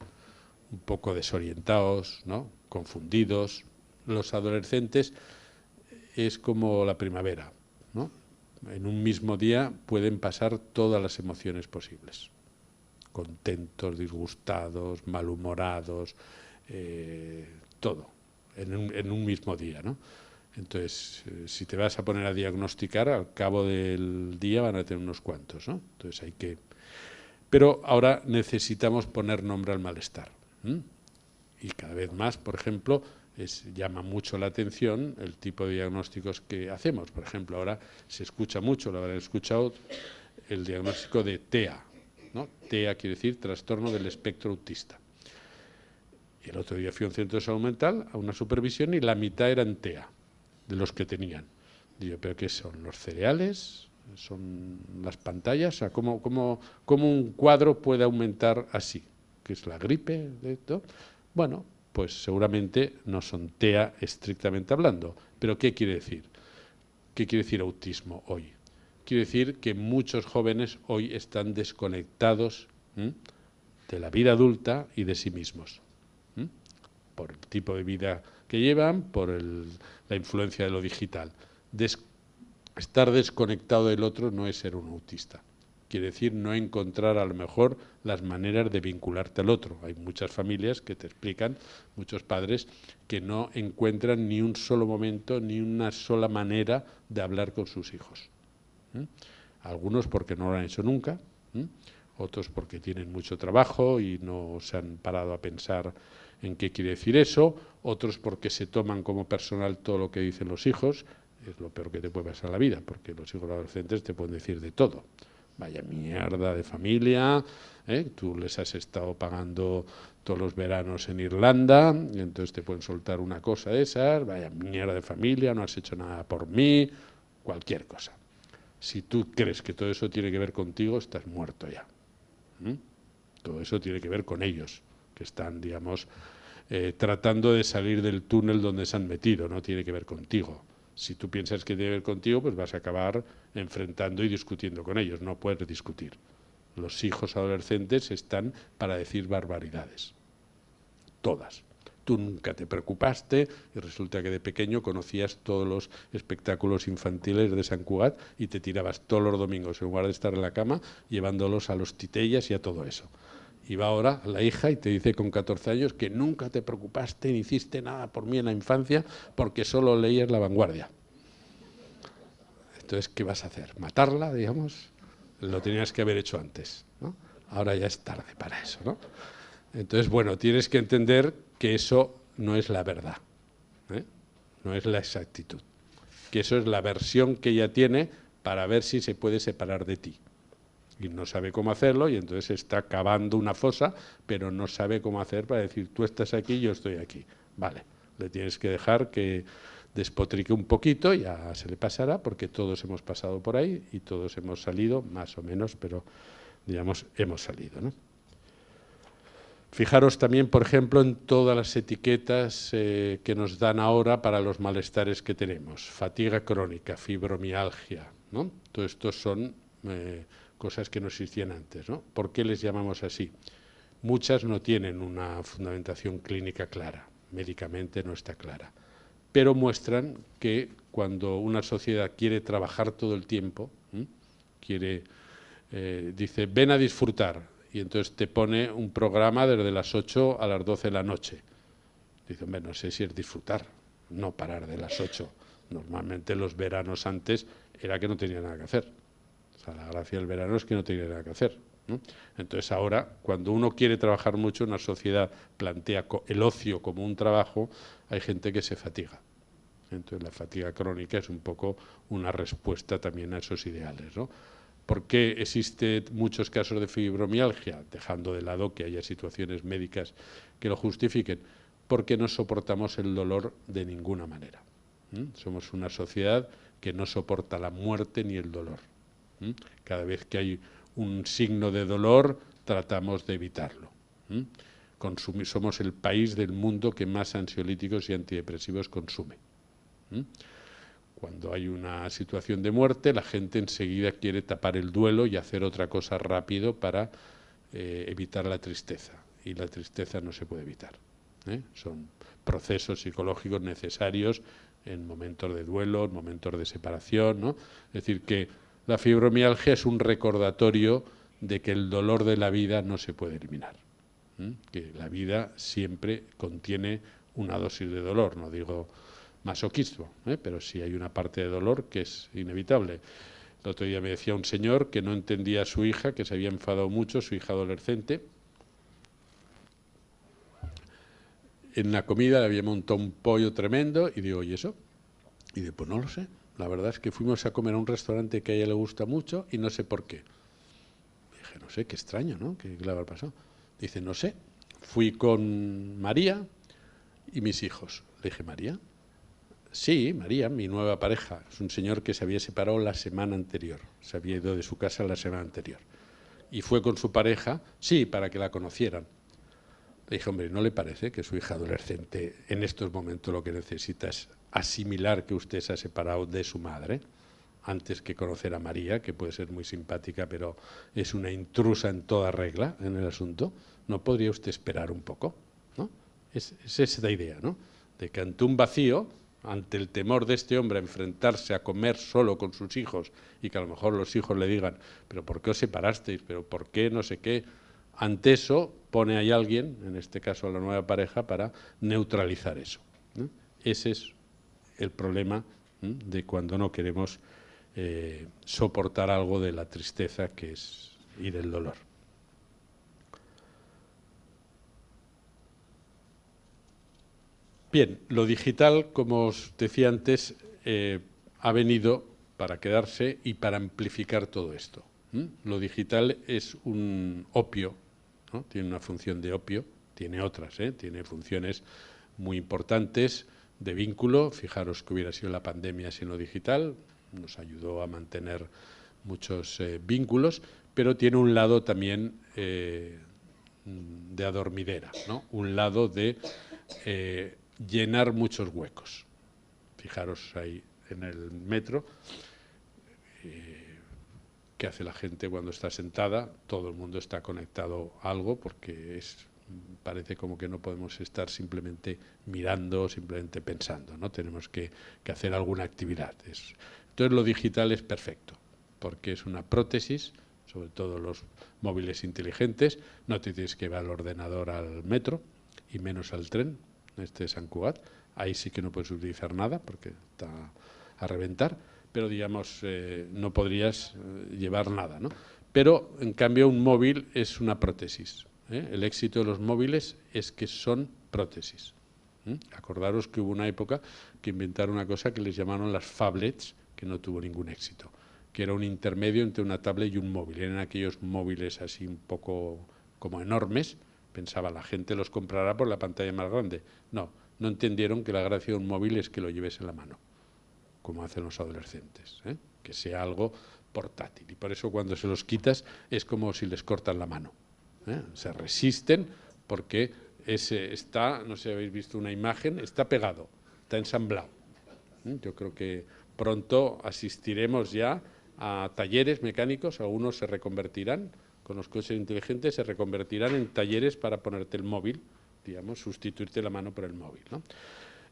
un poco desorientados, ¿no? Confundidos, los adolescentes es como la primavera, ¿no? En un mismo día pueden pasar todas las emociones posibles. Contentos, disgustados, malhumorados, todo, en un mismo día, ¿no? Entonces, si te vas a poner a diagnosticar, al cabo del día van a tener unos cuantos, ¿no? Entonces hay que... Pero ahora necesitamos poner nombre al malestar. Y cada vez más, por ejemplo, llama mucho la atención el tipo de diagnósticos que hacemos. Por ejemplo, ahora se escucha mucho, lo habrán escuchado, el diagnóstico de TEA, ¿no? TEA quiere decir trastorno del espectro autista. Y el otro día fui a un centro de salud mental a una supervisión y la mitad eran TEA, de los que tenían. Digo, ¿pero qué son? ¿Los cereales? ¿Son las pantallas? O sea, ¿cómo un cuadro puede aumentar así? ¿Qué es la gripe? ¿De esto? Bueno, pues seguramente no son TEA estrictamente hablando. ¿Pero qué quiere decir? ¿Qué quiere decir autismo hoy? Quiere decir que muchos jóvenes hoy están desconectados de la vida adulta y de sí mismos. Por el tipo de vida que llevan, por la influencia de lo digital. Estar desconectado del otro no es ser un autista. Quiere decir no encontrar a lo mejor las maneras de vincularte al otro. Hay muchas familias que te explican, muchos padres, que no encuentran ni un solo momento, ni una sola manera de hablar con sus hijos. Algunos porque no lo han hecho nunca, otros porque tienen mucho trabajo y no se han parado a pensar en qué quiere decir eso, otros porque se toman como personal todo lo que dicen los hijos. Es lo peor que te puede pasar en la vida, porque los hijos adolescentes te pueden decir de todo. Vaya mierda de familia, tú les has estado pagando todos los veranos en Irlanda, y entonces te pueden soltar una cosa de esas, vaya mierda de familia, no has hecho nada por mí, cualquier cosa. Si tú crees que todo eso tiene que ver contigo, estás muerto ya. Todo eso tiene que ver con ellos, que están, digamos, tratando de salir del túnel donde se han metido, no tiene que ver contigo. Si tú piensas que tiene que ver contigo, pues vas a acabar enfrentando y discutiendo con ellos, no puedes discutir. Los hijos adolescentes están para decir barbaridades, todas. Tú nunca te preocupaste y resulta que de pequeño conocías todos los espectáculos infantiles de Sant Cugat y te tirabas todos los domingos en lugar de estar en la cama llevándolos a los titellas y a todo eso. Y va ahora la hija y te dice con 14 años que nunca te preocupaste ni hiciste nada por mí en la infancia porque solo leías La Vanguardia. Entonces, ¿qué vas a hacer? ¿Matarla, digamos? Lo tenías que haber hecho antes, ¿no? Ahora ya es tarde para eso, ¿no? Entonces, bueno, tienes que entender que eso no es la verdad, no es la exactitud, que eso es la versión que ella tiene para ver si se puede separar de ti. Y no sabe cómo hacerlo y entonces está cavando una fosa, pero no sabe cómo hacer para decir, tú estás aquí, yo estoy aquí. Vale, le tienes que dejar que despotrique un poquito, ya se le pasará, porque todos hemos pasado por ahí y todos hemos salido, más o menos, pero digamos, hemos salido, ¿no? Fijaros también, por ejemplo, en todas las etiquetas que nos dan ahora para los malestares que tenemos. Fatiga crónica, fibromialgia, ¿no? Todo esto son cosas que no existían antes, ¿no? ¿Por qué les llamamos así? Muchas no tienen una fundamentación clínica clara, médicamente no está clara, pero muestran que cuando una sociedad quiere trabajar todo el tiempo, dice, ven a disfrutar, y entonces te pone un programa desde las 8 a las 12 de la noche. Dicen, bueno, no sé si es disfrutar, no parar de las 8. Normalmente los veranos antes era que no tenía nada que hacer. O sea, la gracia del verano es que no tenía nada que hacer, ¿no? Entonces ahora, cuando uno quiere trabajar mucho, una sociedad plantea el ocio como un trabajo, hay gente que se fatiga. Entonces la fatiga crónica es un poco una respuesta también a esos ideales, ¿no? ¿Por qué existen muchos casos de fibromialgia? Dejando de lado que haya situaciones médicas que lo justifiquen. Porque no soportamos el dolor de ninguna manera. Somos una sociedad que no soporta la muerte ni el dolor. Cada vez que hay un signo de dolor, tratamos de evitarlo. Somos el país del mundo que más ansiolíticos y antidepresivos consume. Cuando hay una situación de muerte, la gente enseguida quiere tapar el duelo y hacer otra cosa rápido para evitar la tristeza. Y la tristeza no se puede evitar. Son procesos psicológicos necesarios en momentos de duelo, en momentos de separación, ¿no? Es decir, que la fibromialgia es un recordatorio de que el dolor de la vida no se puede eliminar, que la vida siempre contiene una dosis de dolor, no digo masoquismo, pero sí hay una parte de dolor que es inevitable. El otro día me decía un señor que no entendía a su hija, que se había enfadado mucho, su hija adolescente. En la comida le había montado un pollo tremendo y digo, ¿y eso? Y digo, pues no lo sé. La verdad es que fuimos a comer a un restaurante que a ella le gusta mucho y no sé por qué. Dije, no sé, qué extraño, ¿no? ¿Qué le habrá pasado? Dice, no sé. Fui con María y mis hijos. Le dije, ¿María? Sí, María, mi nueva pareja. Es un señor que se había separado la semana anterior. Se había ido de su casa la semana anterior. Y fue con su pareja, sí, para que la conocieran. Le dije, hombre, ¿no le parece que su hija adolescente en estos momentos lo que necesita es asimilar que usted se ha separado de su madre antes que conocer a María, que puede ser muy simpática, pero es una intrusa en toda regla en el asunto? ¿No podría usted esperar un poco? ¿No? Es esa idea, ¿no? De que ante un vacío, ante el temor de este hombre a enfrentarse a comer solo con sus hijos y que a lo mejor los hijos le digan, pero ¿por qué os separasteis? ¿Pero por qué no sé qué? Ante eso pone ahí alguien, en este caso la nueva pareja, para neutralizar eso, ¿no? Ese es el problema de cuando no queremos soportar algo de la tristeza que es, y del dolor. Bien, lo digital, como os decía antes, ha venido para quedarse y para amplificar todo esto. Lo digital es un opio, ¿no? Tiene una función de opio, tiene otras, tiene funciones muy importantes de vínculo. Fijaros que hubiera sido la pandemia sin lo digital, nos ayudó a mantener muchos vínculos, pero tiene un lado también de adormidera, ¿no? Un lado de llenar muchos huecos. Fijaros ahí en el metro, ¿qué hace la gente cuando está sentada? Todo el mundo está conectado a algo porque parece como que no podemos estar simplemente mirando, simplemente pensando, ¿no? Tenemos que hacer alguna actividad. Entonces lo digital es perfecto, porque es una prótesis, sobre todo los móviles inteligentes. No te tienes que llevar el ordenador al metro y menos al tren, este San Cugat. Ahí sí que no puedes utilizar nada porque está a reventar, pero digamos no podrías llevar nada, ¿no? Pero en cambio un móvil es una prótesis. El éxito de los móviles es que son prótesis. Acordaros que hubo una época que inventaron una cosa que les llamaron las phablets, que no tuvo ningún éxito, que era un intermedio entre una tablet y un móvil. Eran aquellos móviles así un poco como enormes. Pensaba, la gente los comprará por la pantalla más grande. No entendieron que la gracia de un móvil es que lo lleves en la mano, como hacen los adolescentes, que sea algo portátil. Y por eso cuando se los quitas es como si les cortan la mano. Se resisten porque ese está, no sé si habéis visto una imagen, está pegado, está ensamblado. Yo creo que pronto asistiremos ya a talleres mecánicos, algunos se reconvertirán, con los coches inteligentes se reconvertirán en talleres para ponerte el móvil, digamos, sustituirte la mano por el móvil, ¿no?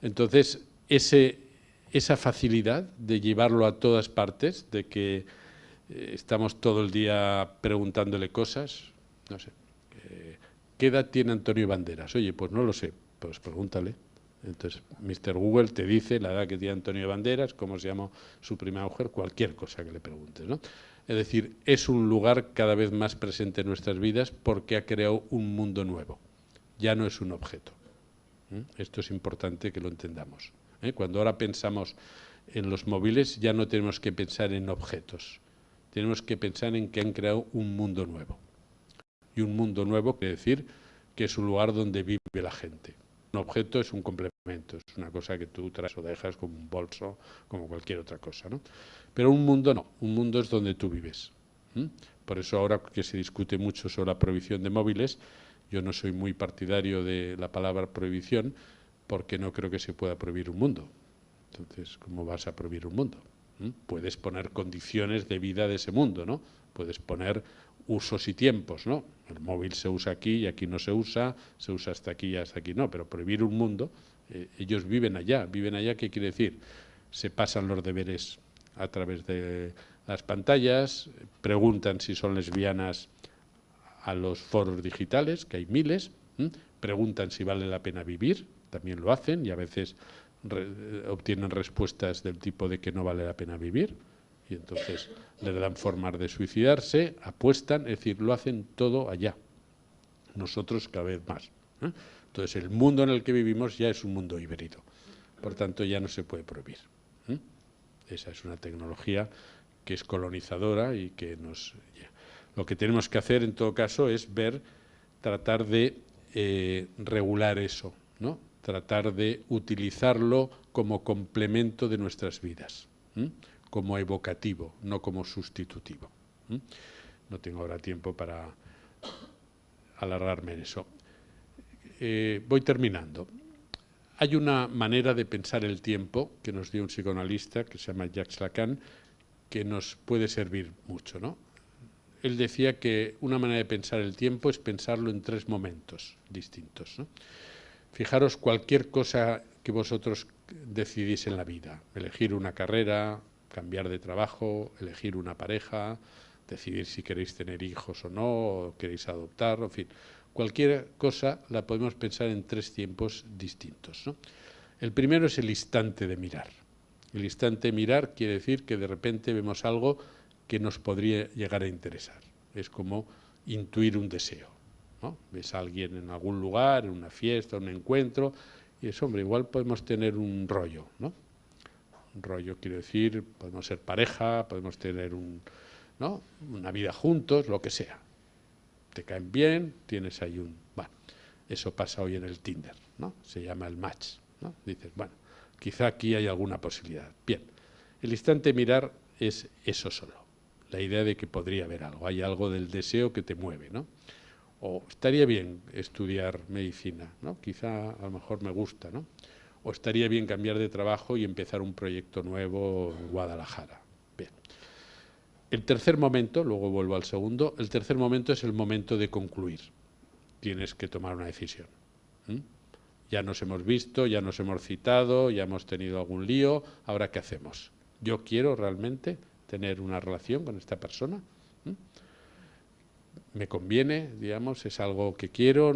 Entonces, esa facilidad de llevarlo a todas partes, de que estamos todo el día preguntándole cosas, no sé, ¿qué edad tiene Antonio Banderas? Oye, pues no lo sé, pues pregúntale. Entonces, Mr. Google te dice la edad que tiene Antonio Banderas, cómo se llama su primera mujer, cualquier cosa que le preguntes, ¿no? Es decir, es un lugar cada vez más presente en nuestras vidas porque ha creado un mundo nuevo. Ya no es un objeto. Esto es importante que lo entendamos. Cuando ahora pensamos en los móviles, ya no tenemos que pensar en objetos. Tenemos que pensar en que han creado un mundo nuevo. Y un mundo nuevo quiere decir que es un lugar donde vive la gente. Un objeto es un complemento, es una cosa que tú traes o dejas como un bolso, como cualquier otra cosa, ¿no? Pero un mundo no, un mundo es donde tú vives. Por eso ahora que se discute mucho sobre la prohibición de móviles, yo no soy muy partidario de la palabra prohibición porque no creo que se pueda prohibir un mundo. Entonces, ¿cómo vas a prohibir un mundo? Puedes poner condiciones de vida de ese mundo, ¿no? Puedes poner usos y tiempos, ¿no? El móvil se usa aquí y aquí no se usa hasta aquí y hasta aquí no, pero prohibir un mundo, ellos viven allá, ¿qué quiere decir? Se pasan los deberes a través de las pantallas, preguntan si son lesbianas a los foros digitales, que hay miles, preguntan si vale la pena vivir, también lo hacen y a veces obtienen respuestas del tipo de que no vale la pena vivir y entonces les dan formas de suicidarse, apuestan, es decir, lo hacen todo allá. Nosotros cada vez más. Entonces el mundo en el que vivimos ya es un mundo híbrido, por tanto ya no se puede prohibir. Esa es una tecnología que es colonizadora y que nos... Lo que tenemos que hacer en todo caso es tratar de regular eso, ¿no? Tratar de utilizarlo como complemento de nuestras vidas, como evocativo, no como sustitutivo. No tengo ahora tiempo para alargarme en eso. Voy terminando. Hay una manera de pensar el tiempo que nos dio un psicoanalista que se llama Jacques Lacan, que nos puede servir mucho, ¿no? Él decía que una manera de pensar el tiempo es pensarlo en 3 momentos distintos, ¿no? Fijaros cualquier cosa que vosotros decidís en la vida, elegir una carrera, cambiar de trabajo, elegir una pareja, decidir si queréis tener hijos o no, o queréis adoptar, en fin, cualquier cosa la podemos pensar en 3 tiempos distintos, ¿no? El primero es el instante de mirar. El instante de mirar quiere decir que de repente vemos algo que nos podría llegar a interesar. Es como intuir un deseo, ¿no? Ves a alguien en algún lugar, en una fiesta, un encuentro, y es, hombre, igual podemos tener un rollo, ¿no? Un rollo quiere decir, podemos ser pareja, podemos tener ¿no? una vida juntos, lo que sea. Te caen bien, tienes ahí bueno, eso pasa hoy en el Tinder, ¿no? Se llama el match, ¿no? Dices, bueno, quizá aquí hay alguna posibilidad. Bien, el instante mirar es eso solo, la idea de que podría haber algo, hay algo del deseo que te mueve, ¿no? O estaría bien estudiar medicina, ¿no? Quizá a lo mejor me gusta, ¿no? O estaría bien cambiar de trabajo y empezar un proyecto nuevo en Guadalajara. Bien. El tercer momento, luego vuelvo al segundo, el tercer momento es el momento de concluir. Tienes que tomar una decisión. Ya nos hemos visto, ya nos hemos citado, ya hemos tenido algún lío, ¿ahora qué hacemos? ¿Yo quiero realmente tener una relación con esta persona? ¿Me conviene, digamos, es algo que quiero,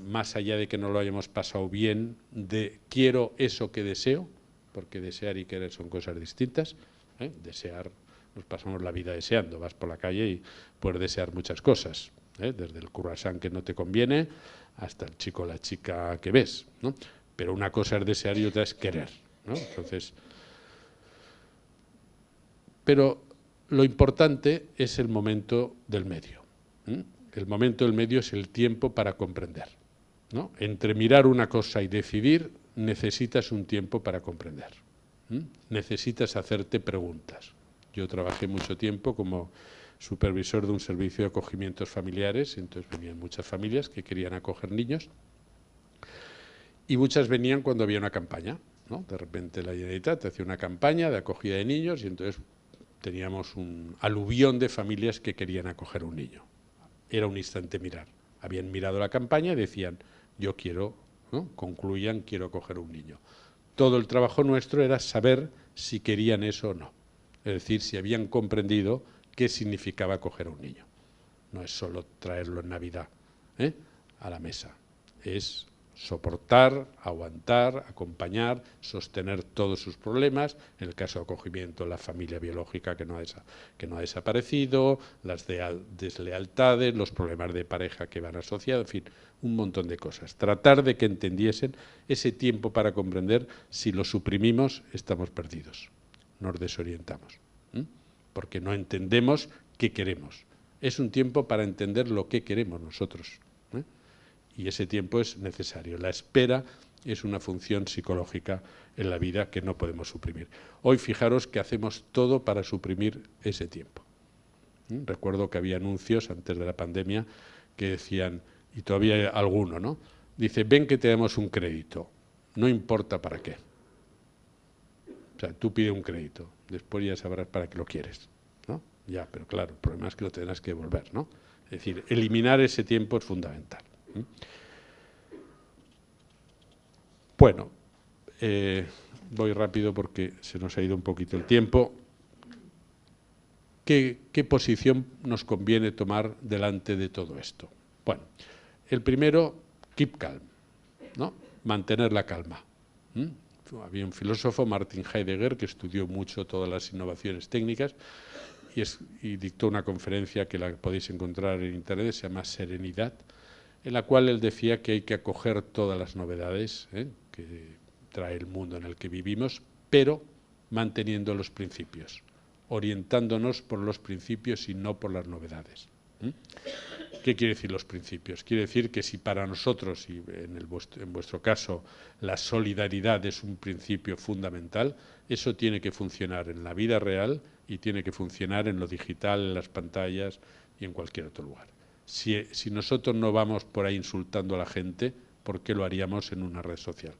más allá de que no lo hayamos pasado bien, quiero eso que deseo, porque desear y querer son cosas distintas, desear, nos pasamos la vida deseando, vas por la calle y puedes desear muchas cosas, desde el croissant que no te conviene hasta el chico o la chica que ves, ¿no? Pero una cosa es desear y otra es querer, ¿no? Entonces, pero lo importante es el momento del medio. El momento del medio es el tiempo para comprender, ¿no? Entre mirar una cosa y decidir, necesitas un tiempo para comprender. Necesitas hacerte preguntas. Yo trabajé mucho tiempo como supervisor de un servicio de acogimientos familiares, entonces venían muchas familias que querían acoger niños y muchas venían cuando había una campaña, ¿no? De repente la Generalitat hacía una campaña de acogida de niños y entonces teníamos un aluvión de familias que querían acoger un niño. Era un instante mirar. Habían mirado la campaña y decían, yo quiero, ¿no? Concluían, quiero acoger un niño. Todo el trabajo nuestro era saber si querían eso o no. Es decir, si habían comprendido qué significaba acoger a un niño. No es solo traerlo en Navidad a la mesa. Es soportar, aguantar, acompañar, sostener todos sus problemas, en el caso de acogimiento la familia biológica que no ha desaparecido, las deslealtades, los problemas de pareja que van asociados, en fin, un montón de cosas. Tratar de que entendiesen ese tiempo para comprender, si lo suprimimos estamos perdidos, nos desorientamos, porque no entendemos qué queremos. Es un tiempo para entender lo que queremos nosotros. Y ese tiempo es necesario. La espera es una función psicológica en la vida que no podemos suprimir. Hoy fijaros que hacemos todo para suprimir ese tiempo. Recuerdo que había anuncios antes de la pandemia que decían, y todavía hay alguno, ¿no? Dice, ven que te damos un crédito, no importa para qué. O sea, tú pides un crédito, después ya sabrás para qué lo quieres, ¿no? Ya, pero claro, el problema es que lo tendrás que devolver, ¿no? Es decir, eliminar ese tiempo es fundamental. Bueno, voy rápido porque se nos ha ido un poquito el tiempo. ¿Qué posición nos conviene tomar delante de todo esto? Bueno, el primero, keep calm, ¿no? Mantener la calma. Había un filósofo, Martin Heidegger, que estudió mucho todas las innovaciones técnicas y dictó una conferencia que la podéis encontrar en internet, se llama Serenidad, en la cual él decía que hay que acoger todas las novedades que trae el mundo en el que vivimos, pero manteniendo los principios, orientándonos por los principios y no por las novedades. ¿Qué quiere decir los principios? Quiere decir que si para nosotros, y en vuestro caso, la solidaridad es un principio fundamental, eso tiene que funcionar en la vida real y tiene que funcionar en lo digital, en las pantallas y en cualquier otro lugar. Si nosotros no vamos por ahí insultando a la gente, ¿por qué lo haríamos en una red social?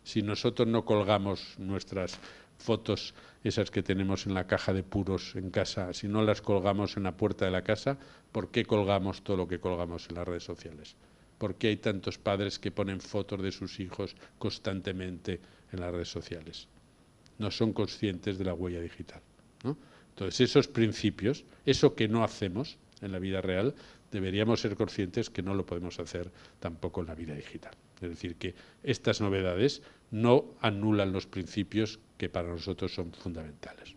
Si nosotros no colgamos nuestras fotos, esas que tenemos en la caja de puros en casa, si no las colgamos en la puerta de la casa, ¿por qué colgamos todo lo que colgamos en las redes sociales? ¿Por qué hay tantos padres que ponen fotos de sus hijos constantemente en las redes sociales? No son conscientes de la huella digital, ¿no? Entonces, esos principios, eso que no hacemos en la vida real, deberíamos ser conscientes que no lo podemos hacer tampoco en la vida digital. Es decir, que estas novedades no anulan los principios que para nosotros son fundamentales.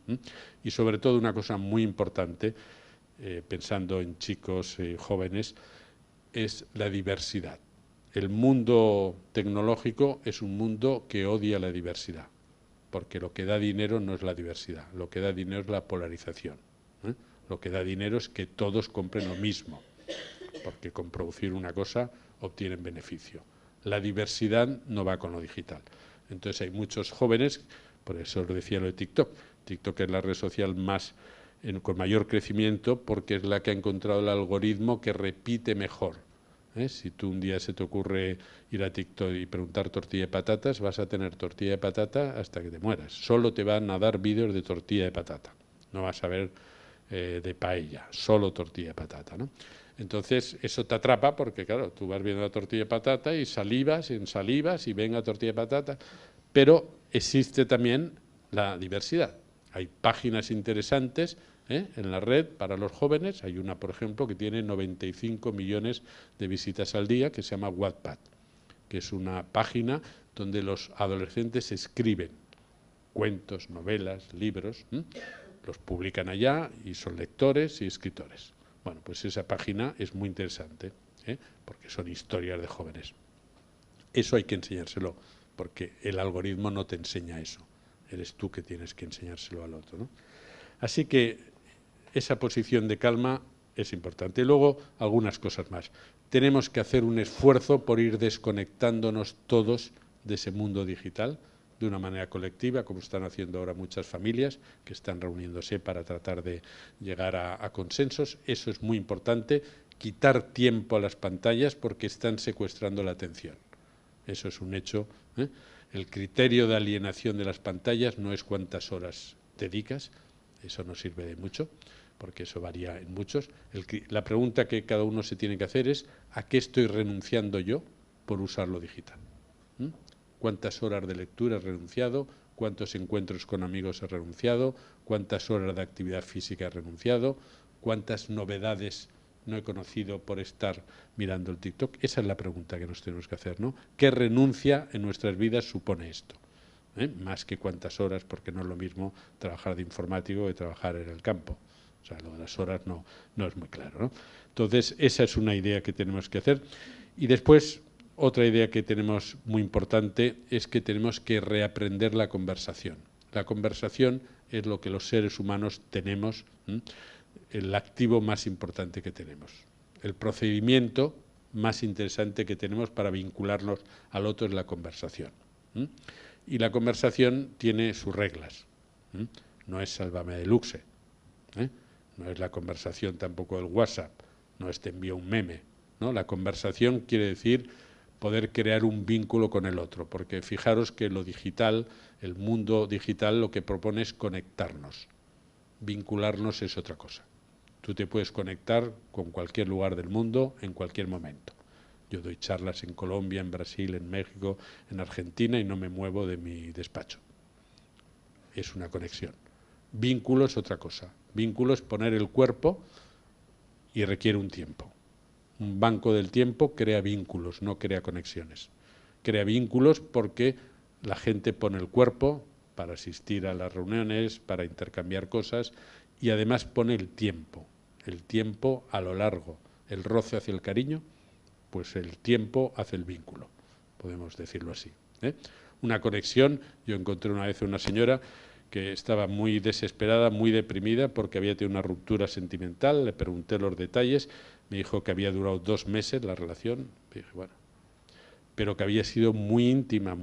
Y sobre todo una cosa muy importante, pensando en chicos jóvenes, es la diversidad. El mundo tecnológico es un mundo que odia la diversidad, porque lo que da dinero no es la diversidad, lo que da dinero es la polarización. Lo que da dinero es que todos compren lo mismo, porque con producir una cosa obtienen beneficio. La diversidad no va con lo digital. Entonces hay muchos jóvenes, por eso os decía lo de TikTok. TikTok es la red social con mayor crecimiento porque es la que ha encontrado el algoritmo que repite mejor. Si tú un día se te ocurre ir a TikTok y preguntar tortilla de patatas, vas a tener tortilla de patata hasta que te mueras. Solo te van a dar vídeos de tortilla de patata. No vas a ver de paella, solo tortilla de patata, ¿no? Entonces, eso te atrapa porque, claro, tú vas viendo la tortilla de patata y salivas y venga tortilla de patata, pero existe también la diversidad. Hay páginas interesantes en la red para los jóvenes. Hay una, por ejemplo, que tiene 95 millones de visitas al día, que se llama Wattpad, que es una página donde los adolescentes escriben cuentos, novelas, libros, los publican allá y son lectores y escritores. Bueno, pues esa página es muy interesante, porque son historias de jóvenes. Eso hay que enseñárselo, porque el algoritmo no te enseña eso. Eres tú que tienes que enseñárselo al otro, ¿no? Así que esa posición de calma es importante. Y luego, algunas cosas más. Tenemos que hacer un esfuerzo por ir desconectándonos todos de ese mundo digital, de una manera colectiva, como están haciendo ahora muchas familias, que están reuniéndose para tratar de llegar a consensos. Eso es muy importante, quitar tiempo a las pantallas porque están secuestrando la atención. Eso es un hecho. El criterio de alienación de las pantallas no es cuántas horas dedicas, eso no sirve de mucho, porque eso varía en muchos. La pregunta que cada uno se tiene que hacer es ¿a qué estoy renunciando yo por usar lo digital? ¿Cuántas horas de lectura he renunciado? ¿Cuántos encuentros con amigos he renunciado? ¿Cuántas horas de actividad física he renunciado? ¿Cuántas novedades no he conocido por estar mirando el TikTok? Esa es la pregunta que nos tenemos que hacer, ¿no? ¿Qué renuncia en nuestras vidas supone esto? Más que cuántas horas, porque no es lo mismo trabajar de informático que trabajar en el campo. O sea, lo de las horas no es muy claro, ¿no? Entonces, esa es una idea que tenemos que hacer. Y después, otra idea que tenemos muy importante es que tenemos que reaprender la conversación. La conversación es lo que los seres humanos tenemos, el activo más importante que tenemos. El procedimiento más interesante que tenemos para vincularnos al otro es la conversación. Y la conversación tiene sus reglas. No es sálvame de luxe. No es la conversación tampoco del WhatsApp. No es te envío un meme, ¿no? La conversación quiere decir poder crear un vínculo con el otro, porque fijaros que lo digital, el mundo digital, lo que propone es conectarnos. vincularnos es otra cosa. Tú te puedes conectar con cualquier lugar del mundo en cualquier momento. Yo doy charlas en Colombia, en Brasil, en México, en Argentina y no me muevo de mi despacho. Es una conexión. Vínculo es otra cosa. Vínculo es poner el cuerpo y requiere un tiempo. Un banco del tiempo crea vínculos, no crea conexiones. Crea vínculos porque la gente pone el cuerpo para asistir a las reuniones, para intercambiar cosas y además pone el tiempo a lo largo, el roce hacia el cariño, pues el tiempo hace el vínculo, podemos decirlo así, ¿eh? Una conexión, yo encontré una vez a una señora que estaba muy desesperada, muy deprimida porque había tenido una ruptura sentimental, le pregunté los detalles, me dijo que había durado 2 meses la relación, y dije, bueno, pero que había sido muy íntima,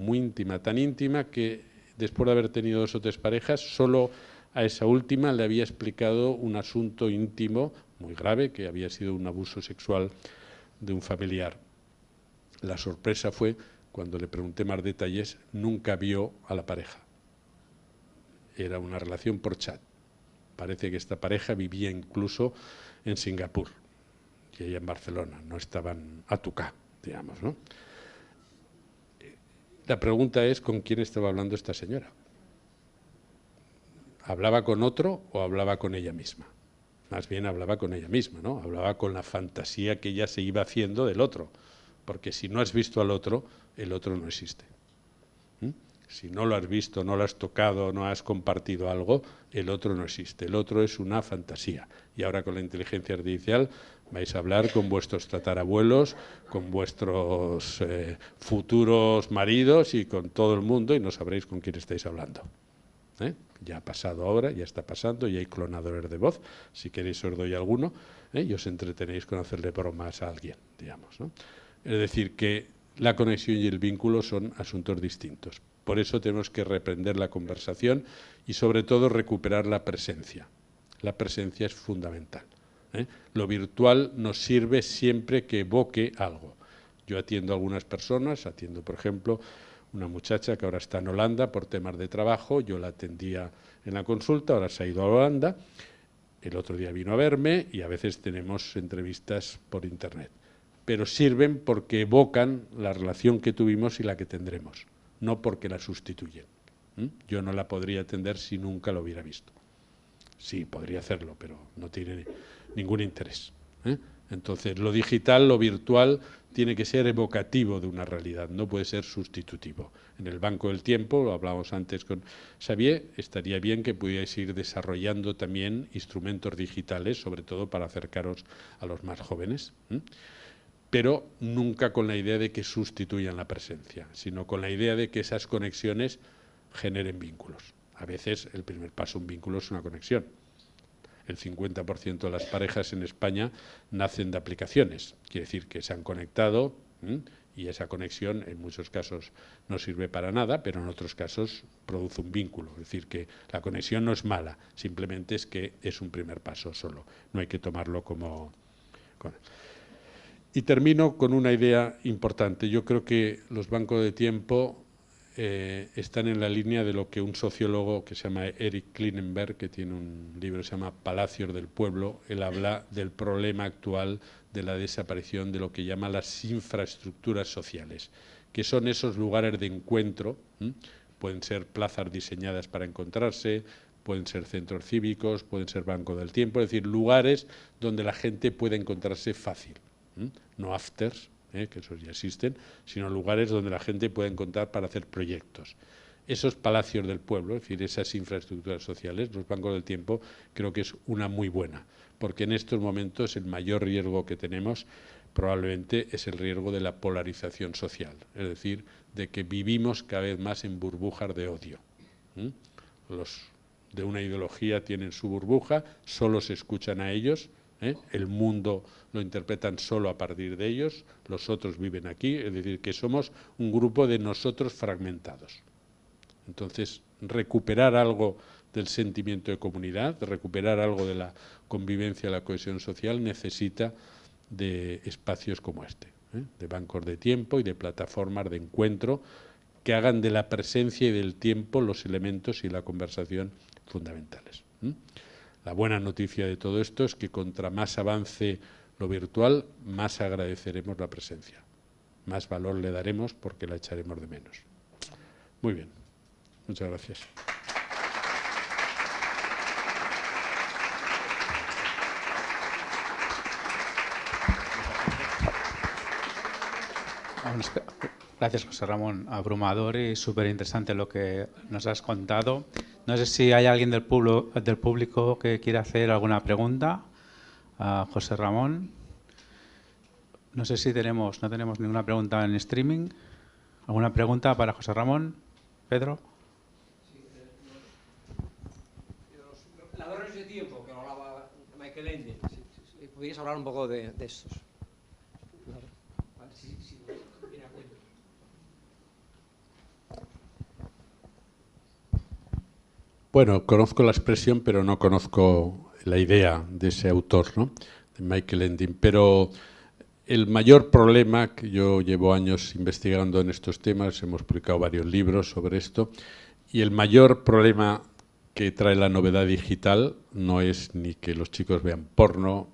tan íntima que después de haber tenido 2 o 3 parejas, solo a esa última le había explicado un asunto íntimo muy grave, que había sido un abuso sexual de un familiar. La sorpresa fue, cuando le pregunté más detalles, nunca vio a la pareja. Era una relación por chat. Parece que esta pareja vivía incluso en Singapur y ella en Barcelona, no estaban a tocar, digamos, ¿no? La pregunta es, ¿con quién estaba hablando esta señora? ¿Hablaba con otro o hablaba con ella misma? Más bien hablaba con ella misma, ¿no? Hablaba con la fantasía que ella se iba haciendo del otro. Porque si no has visto al otro, el otro no existe. Si no lo has visto, no lo has tocado, no has compartido algo, el otro no existe. El otro es una fantasía. Y ahora con la inteligencia artificial vais a hablar con vuestros tatarabuelos, con vuestros futuros maridos y con todo el mundo y no sabréis con quién estáis hablando. Ya ha pasado ahora, ya está pasando, y hay clonadores de voz, si queréis os doy alguno, y os entretenéis con hacerle bromas a alguien, digamos, ¿no? Es decir, que la conexión y el vínculo son asuntos distintos. Por eso tenemos que reprender la conversación y sobre todo recuperar la presencia. La presencia es fundamental. Lo virtual nos sirve siempre que evoque algo. Yo atiendo a algunas personas, por ejemplo, una muchacha que ahora está en Holanda por temas de trabajo, yo la atendía en la consulta, ahora se ha ido a Holanda, el otro día vino a verme y a veces tenemos entrevistas por internet. Pero sirven porque evocan la relación que tuvimos y la que tendremos, no porque la sustituyen. Yo no la podría atender si nunca lo hubiera visto. Sí, podría hacerlo, pero no tiene ningún interés. Entonces, lo digital, lo virtual, tiene que ser evocativo de una realidad, no puede ser sustitutivo. En el Banco del Tiempo, lo hablábamos antes con Xavier, estaría bien que pudierais ir desarrollando también instrumentos digitales, sobre todo para acercaros a los más jóvenes, pero nunca con la idea de que sustituyan la presencia, sino con la idea de que esas conexiones generen vínculos. A veces el primer paso a un vínculo es una conexión. El 50% de las parejas en España nacen de aplicaciones, quiere decir que se han conectado y esa conexión en muchos casos no sirve para nada, pero en otros casos produce un vínculo. Es decir, que la conexión no es mala, simplemente es que es un primer paso solo, no hay que tomarlo como... Y termino con una idea importante. Yo creo que los bancos de tiempo están en la línea de lo que un sociólogo que se llama Eric Klinenberg, que tiene un libro que se llama Palacios del Pueblo, él habla del problema actual de la desaparición de lo que llama las infraestructuras sociales, que son esos lugares de encuentro, pueden ser plazas diseñadas para encontrarse, pueden ser centros cívicos, pueden ser bancos del tiempo, es decir, lugares donde la gente puede encontrarse fácil. No afters, que esos ya existen, sino lugares donde la gente puede encontrar para hacer proyectos. Esos palacios del pueblo, es decir, esas infraestructuras sociales, los bancos del tiempo, creo que es una muy buena, porque en estos momentos el mayor riesgo que tenemos probablemente es el riesgo de la polarización social, es decir, de que vivimos cada vez más en burbujas de odio. Los de una ideología tienen su burbuja, solo se escuchan a ellos, el mundo lo interpretan solo a partir de ellos, los otros viven aquí, es decir, que somos un grupo de nosotros fragmentados. Entonces, recuperar algo del sentimiento de comunidad, recuperar algo de la convivencia, la cohesión social, necesita de espacios como este, de bancos de tiempo y de plataformas de encuentro que hagan de la presencia y del tiempo los elementos y la conversación fundamentales. La buena noticia de todo esto es que contra más avance lo virtual, más agradeceremos la presencia. Más valor le daremos porque la echaremos de menos. Muy bien. Muchas gracias. Gracias, José Ramón. Abrumador y súper interesante lo que nos has contado. No sé si hay alguien del público que quiera hacer alguna pregunta a José Ramón. No sé si no tenemos ninguna pregunta en streaming. ¿Alguna pregunta para José Ramón? ¿Pedro? Los ladrones de tiempo, que hablaba Michael Ende. Si podías hablar un poco de estos. Bueno, conozco la expresión, pero no conozco la idea de ese autor, ¿no? De Michael Ende. Pero el mayor problema, que yo llevo años investigando en estos temas, hemos publicado varios libros sobre esto, y el mayor problema que trae la novedad digital no es ni que los chicos vean porno,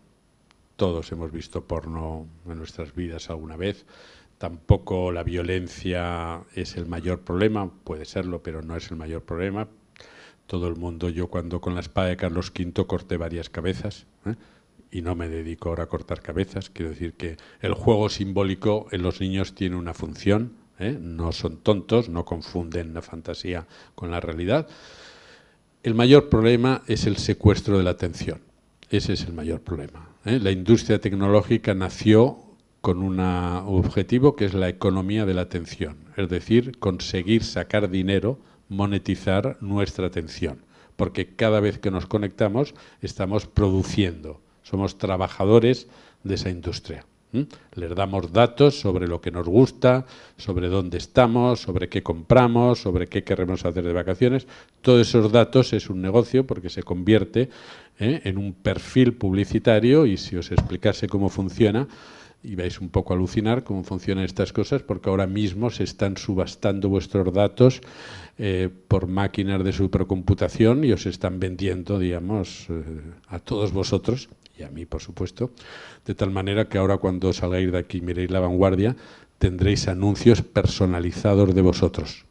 todos hemos visto porno en nuestras vidas alguna vez, tampoco la violencia es el mayor problema, puede serlo, pero no es el mayor problema. Todo el mundo, yo cuando con la espada de Carlos V corté varias cabezas, y no me dedico ahora a cortar cabezas, quiero decir que el juego simbólico en los niños tiene una función, no son tontos, no confunden la fantasía con la realidad. El mayor problema es el secuestro de la atención, ese es el mayor problema. La industria tecnológica nació con un objetivo que es la economía de la atención, es decir, conseguir sacar dinero, monetizar nuestra atención, porque cada vez que nos conectamos estamos produciendo, somos trabajadores de esa industria. Les damos datos sobre lo que nos gusta, sobre dónde estamos, sobre qué compramos, sobre qué queremos hacer de vacaciones. Todos esos datos es un negocio porque se convierte en un perfil publicitario, y si os explicase cómo funciona, y vais un poco a alucinar cómo funcionan estas cosas, porque ahora mismo se están subastando vuestros datos por máquinas de supercomputación y os están vendiendo, digamos, a todos vosotros, y a mí, por supuesto, de tal manera que ahora cuando salgáis de aquí y miréis La Vanguardia, tendréis anuncios personalizados de vosotros.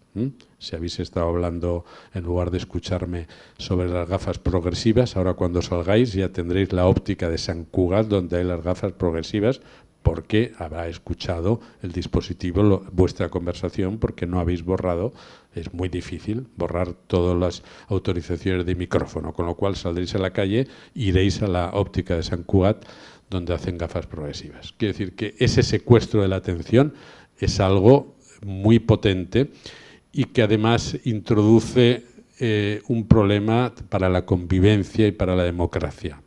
Si habéis estado hablando, en lugar de escucharme, sobre las gafas progresivas, ahora cuando salgáis ya tendréis la óptica de Sant Cugat, donde hay las gafas progresivas, porque habrá escuchado el dispositivo vuestra conversación, porque no habéis borrado. Es muy difícil borrar todas las autorizaciones de micrófono, con lo cual saldréis a la calle, iréis a la óptica de Sant Cugat, donde hacen gafas progresivas. Quiere decir que ese secuestro de la atención es algo muy potente y que además introduce un problema para la convivencia y para la democracia.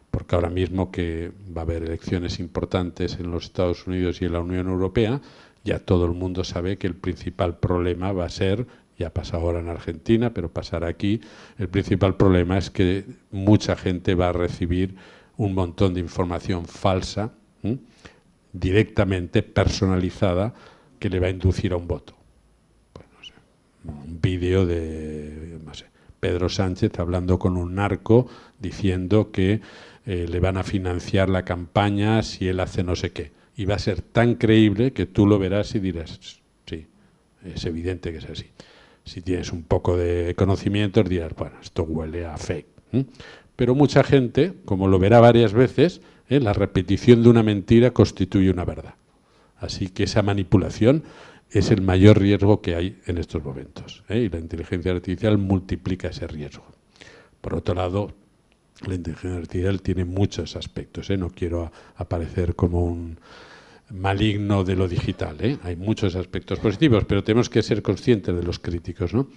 Porque ahora mismo que va a haber elecciones importantes en los Estados Unidos y en la Unión Europea, ya todo el mundo sabe que el principal problema va a ser, ya pasa ahora en Argentina, pero pasará aquí, el principal problema es que mucha gente va a recibir un montón de información falsa, directamente personalizada, que le va a inducir a un voto. Pues, no sé, un vídeo de, no sé, Pedro Sánchez hablando con un narco diciendo que le van a financiar la campaña si él hace no sé qué. Y va a ser tan creíble que tú lo verás y dirás, sí, es evidente que es así. Si tienes un poco de conocimientos dirás, bueno, esto huele a fake. Pero mucha gente, como lo verá varias veces, la repetición de una mentira constituye una verdad. Así que esa manipulación es el mayor riesgo que hay en estos momentos. Y la inteligencia artificial multiplica ese riesgo. Por otro lado, la inteligencia artificial tiene muchos aspectos. No quiero aparecer como un maligno de lo digital. Hay muchos aspectos positivos, pero tenemos que ser conscientes de los críticos, ¿no?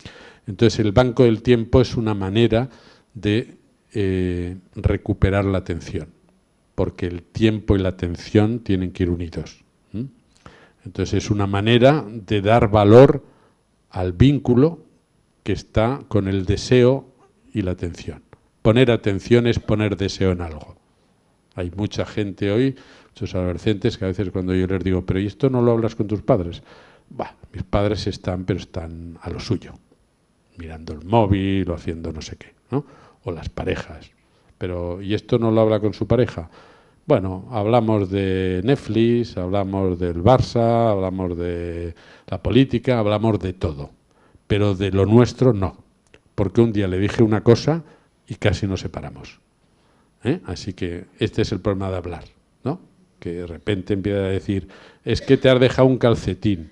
Entonces, el banco del tiempo es una manera de recuperar la atención, porque el tiempo y la atención tienen que ir unidos. Entonces, es una manera de dar valor al vínculo que está con el deseo y la atención. Poner atención es poner deseo en algo. Hay mucha gente hoy, muchos adolescentes, que a veces cuando yo les digo, pero ¿y esto no lo hablas con tus padres? Bah, mis padres están, pero están a lo suyo, mirando el móvil o haciendo no sé qué, ¿no? o las parejas. Pero, ¿y esto no lo habla con su pareja? Bueno, hablamos de Netflix, hablamos del Barça, hablamos de la política, hablamos de todo. Pero de lo nuestro no. Porque un día le dije una cosa y casi nos separamos. Así que este es el problema de hablar, ¿no? Que de repente empieza a decir, es que te has dejado un calcetín.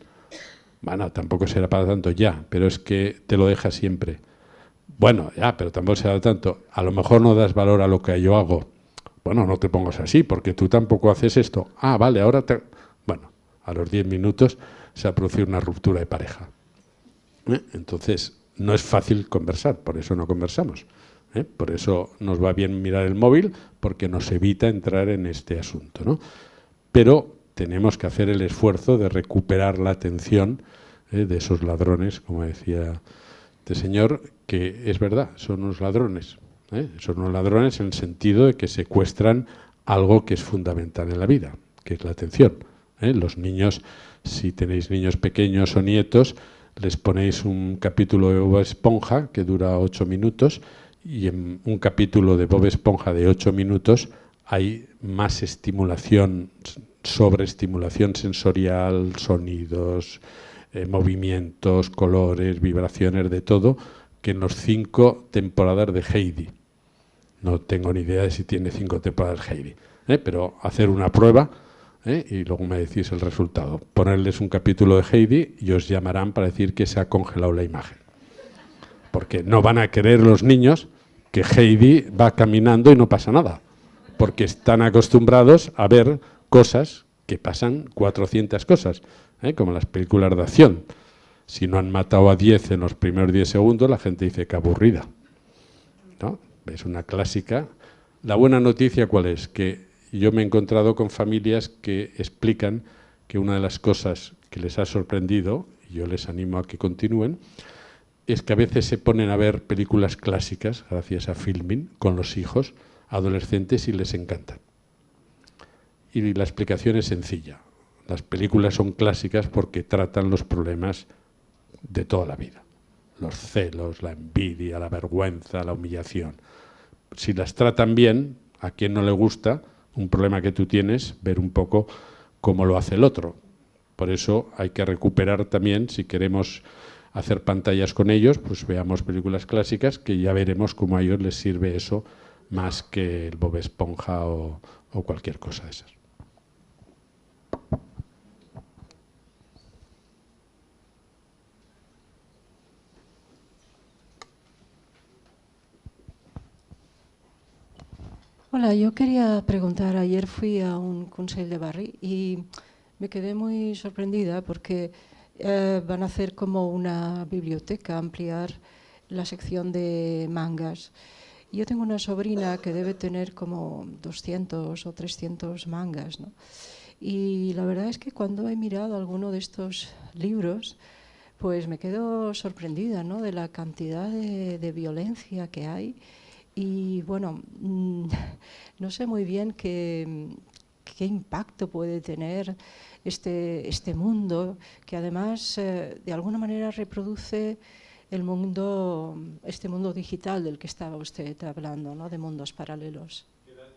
Bueno, tampoco será para tanto ya, pero es que te lo dejas siempre. Bueno, ya, pero tampoco será tanto. A lo mejor no das valor a lo que yo hago. Bueno, no te pongas así, porque tú tampoco haces esto. Ah, vale, ahora te... Bueno, a los 10 minutos se ha producido una ruptura de pareja. Entonces, no es fácil conversar, por eso no conversamos. Por eso nos va bien mirar el móvil, porque nos evita entrar en este asunto, ¿no? Pero tenemos que hacer el esfuerzo de recuperar la atención de esos ladrones, como decía este señor, que es verdad, son unos ladrones. Son unos ladrones en el sentido de que secuestran algo que es fundamental en la vida, que es la atención. Los niños, si tenéis niños pequeños o nietos, les ponéis un capítulo de Bob Esponja que dura 8 minutos y en un capítulo de Bob Esponja de 8 minutos hay más estimulación, sobreestimulación sensorial, sonidos, movimientos, colores, vibraciones, de todo, que en los 5 temporadas de Heidi. No tengo ni idea de si tiene 5 temporadas Heidi, pero hacer una prueba y luego me decís el resultado. Ponerles un capítulo de Heidi y os llamarán para decir que se ha congelado la imagen. Porque no van a creer los niños que Heidi va caminando y no pasa nada. Porque están acostumbrados a ver cosas que pasan 400 cosas, como las películas de acción. Si no han matado a 10 en los primeros 10 segundos, la gente dice que aburrida, ¿no? Es una clásica. La buena noticia, ¿cuál es? Que yo me he encontrado con familias que explican que una de las cosas que les ha sorprendido, y yo les animo a que continúen, es que a veces se ponen a ver películas clásicas, gracias a Filmin, con los hijos adolescentes y les encantan. Y la explicación es sencilla. Las películas son clásicas porque tratan los problemas de toda la vida. Los celos, la envidia, la vergüenza, la humillación. Si las tratan bien, a quien no le gusta un problema que tú tienes, ver un poco cómo lo hace el otro. Por eso hay que recuperar también, si queremos hacer pantallas con ellos, pues veamos películas clásicas, que ya veremos cómo a ellos les sirve eso más que el Bob Esponja o cualquier cosa de esas. Hola, yo quería preguntar, ayer fui a un Consell de Barri y me quedé muy sorprendida porque van a hacer como una biblioteca, ampliar la sección de mangas. Yo tengo una sobrina que debe tener como 200 o 300 mangas, ¿no? Y la verdad es que cuando he mirado alguno de estos libros, pues me quedo sorprendida, ¿no?, de la cantidad de violencia que hay. Y bueno, no sé muy bien qué impacto puede tener este mundo, que además de alguna manera reproduce el mundo, este mundo digital del que estaba usted hablando, ¿no?, de mundos paralelos. ¿Qué edad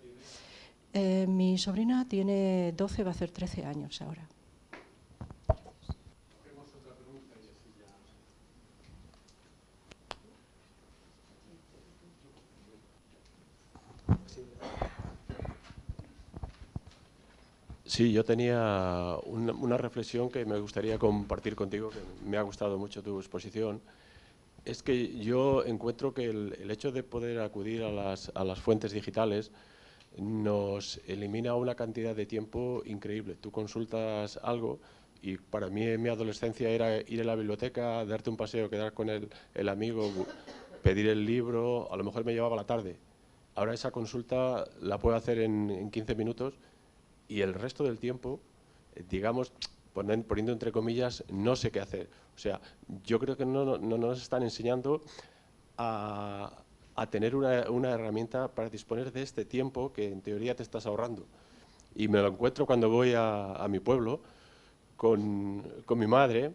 tiene? Mi sobrina tiene 12, va a hacer 13 años ahora. Sí, yo tenía una reflexión que me gustaría compartir contigo, que me ha gustado mucho tu exposición. Es que yo encuentro que el hecho de poder acudir a las fuentes digitales nos elimina una cantidad de tiempo increíble. Tú consultas algo y para mí en mi adolescencia era ir a la biblioteca, darte un paseo, quedar con el amigo, pedir el libro, a lo mejor me llevaba la tarde. Ahora esa consulta la puedo hacer en 15 minutos y el resto del tiempo, digamos, poniendo entre comillas, no sé qué hacer. O sea, yo creo que no nos están enseñando a tener una herramienta para disponer de este tiempo que en teoría te estás ahorrando. Y me lo encuentro cuando voy a mi pueblo con mi madre,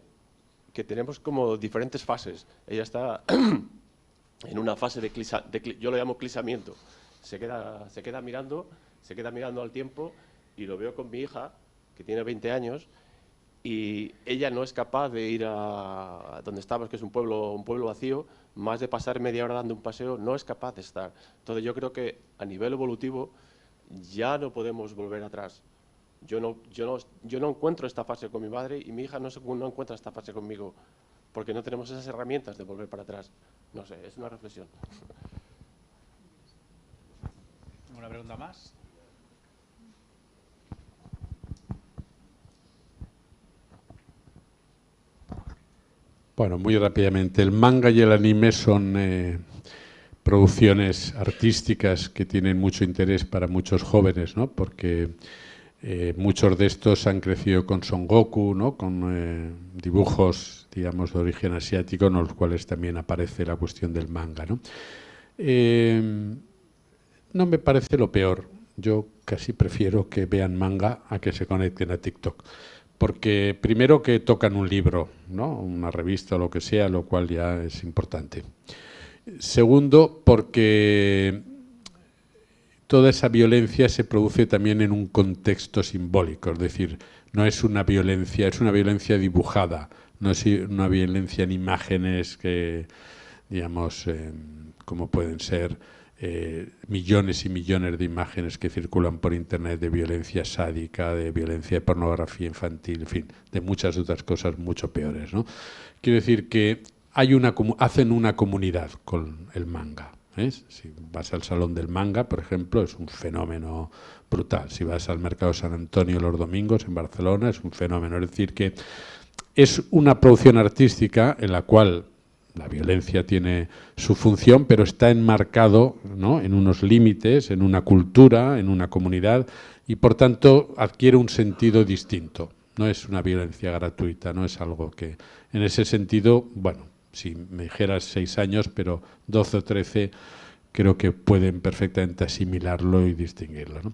que tenemos como diferentes fases. Ella está en una fase yo lo llamo clisamiento. Se queda mirando al tiempo, y lo veo con mi hija, que tiene 20 años, y ella no es capaz de ir a donde estamos, que es un pueblo vacío, más de pasar media hora dando un paseo, no es capaz de estar. Entonces yo creo que a nivel evolutivo ya no podemos volver atrás. Yo no encuentro esta fase con mi madre, y mi hija no encuentra esta fase conmigo, porque no tenemos esas herramientas de volver para atrás. No sé, es una reflexión. ¿Una pregunta más? Bueno, muy rápidamente. El manga y el anime son producciones artísticas que tienen mucho interés para muchos jóvenes, ¿no? Porque muchos de estos han crecido con Son Goku, ¿no? Con dibujos, digamos, de origen asiático, en los cuales también aparece la cuestión del manga, ¿no? No me parece lo peor. Yo casi prefiero que vean manga a que se conecten a TikTok. Porque primero que tocan un libro, ¿no? Una revista o lo que sea, lo cual ya es importante. Segundo, porque toda esa violencia se produce también en un contexto simbólico, es decir, no es una violencia, es una violencia dibujada, no es una violencia en imágenes que, digamos, como pueden ser millones y millones de imágenes que circulan por internet de violencia sádica, de violencia de pornografía infantil, en fin, de muchas otras cosas mucho peores, ¿no? Quiero decir que hacen una comunidad con el manga. Si vas al Salón del Manga, por ejemplo, es un fenómeno brutal. Si vas al Mercado San Antonio los domingos en Barcelona, es un fenómeno. Es decir, que es una producción artística en la cual la violencia tiene su función, pero está enmarcado, ¿no?, en unos límites, en una cultura, en una comunidad, y por tanto adquiere un sentido distinto. No es una violencia gratuita, no es algo que, en ese sentido, bueno, si me dijeras 6 años, pero 12 o 13, creo que pueden perfectamente asimilarlo y distinguirlo, ¿no?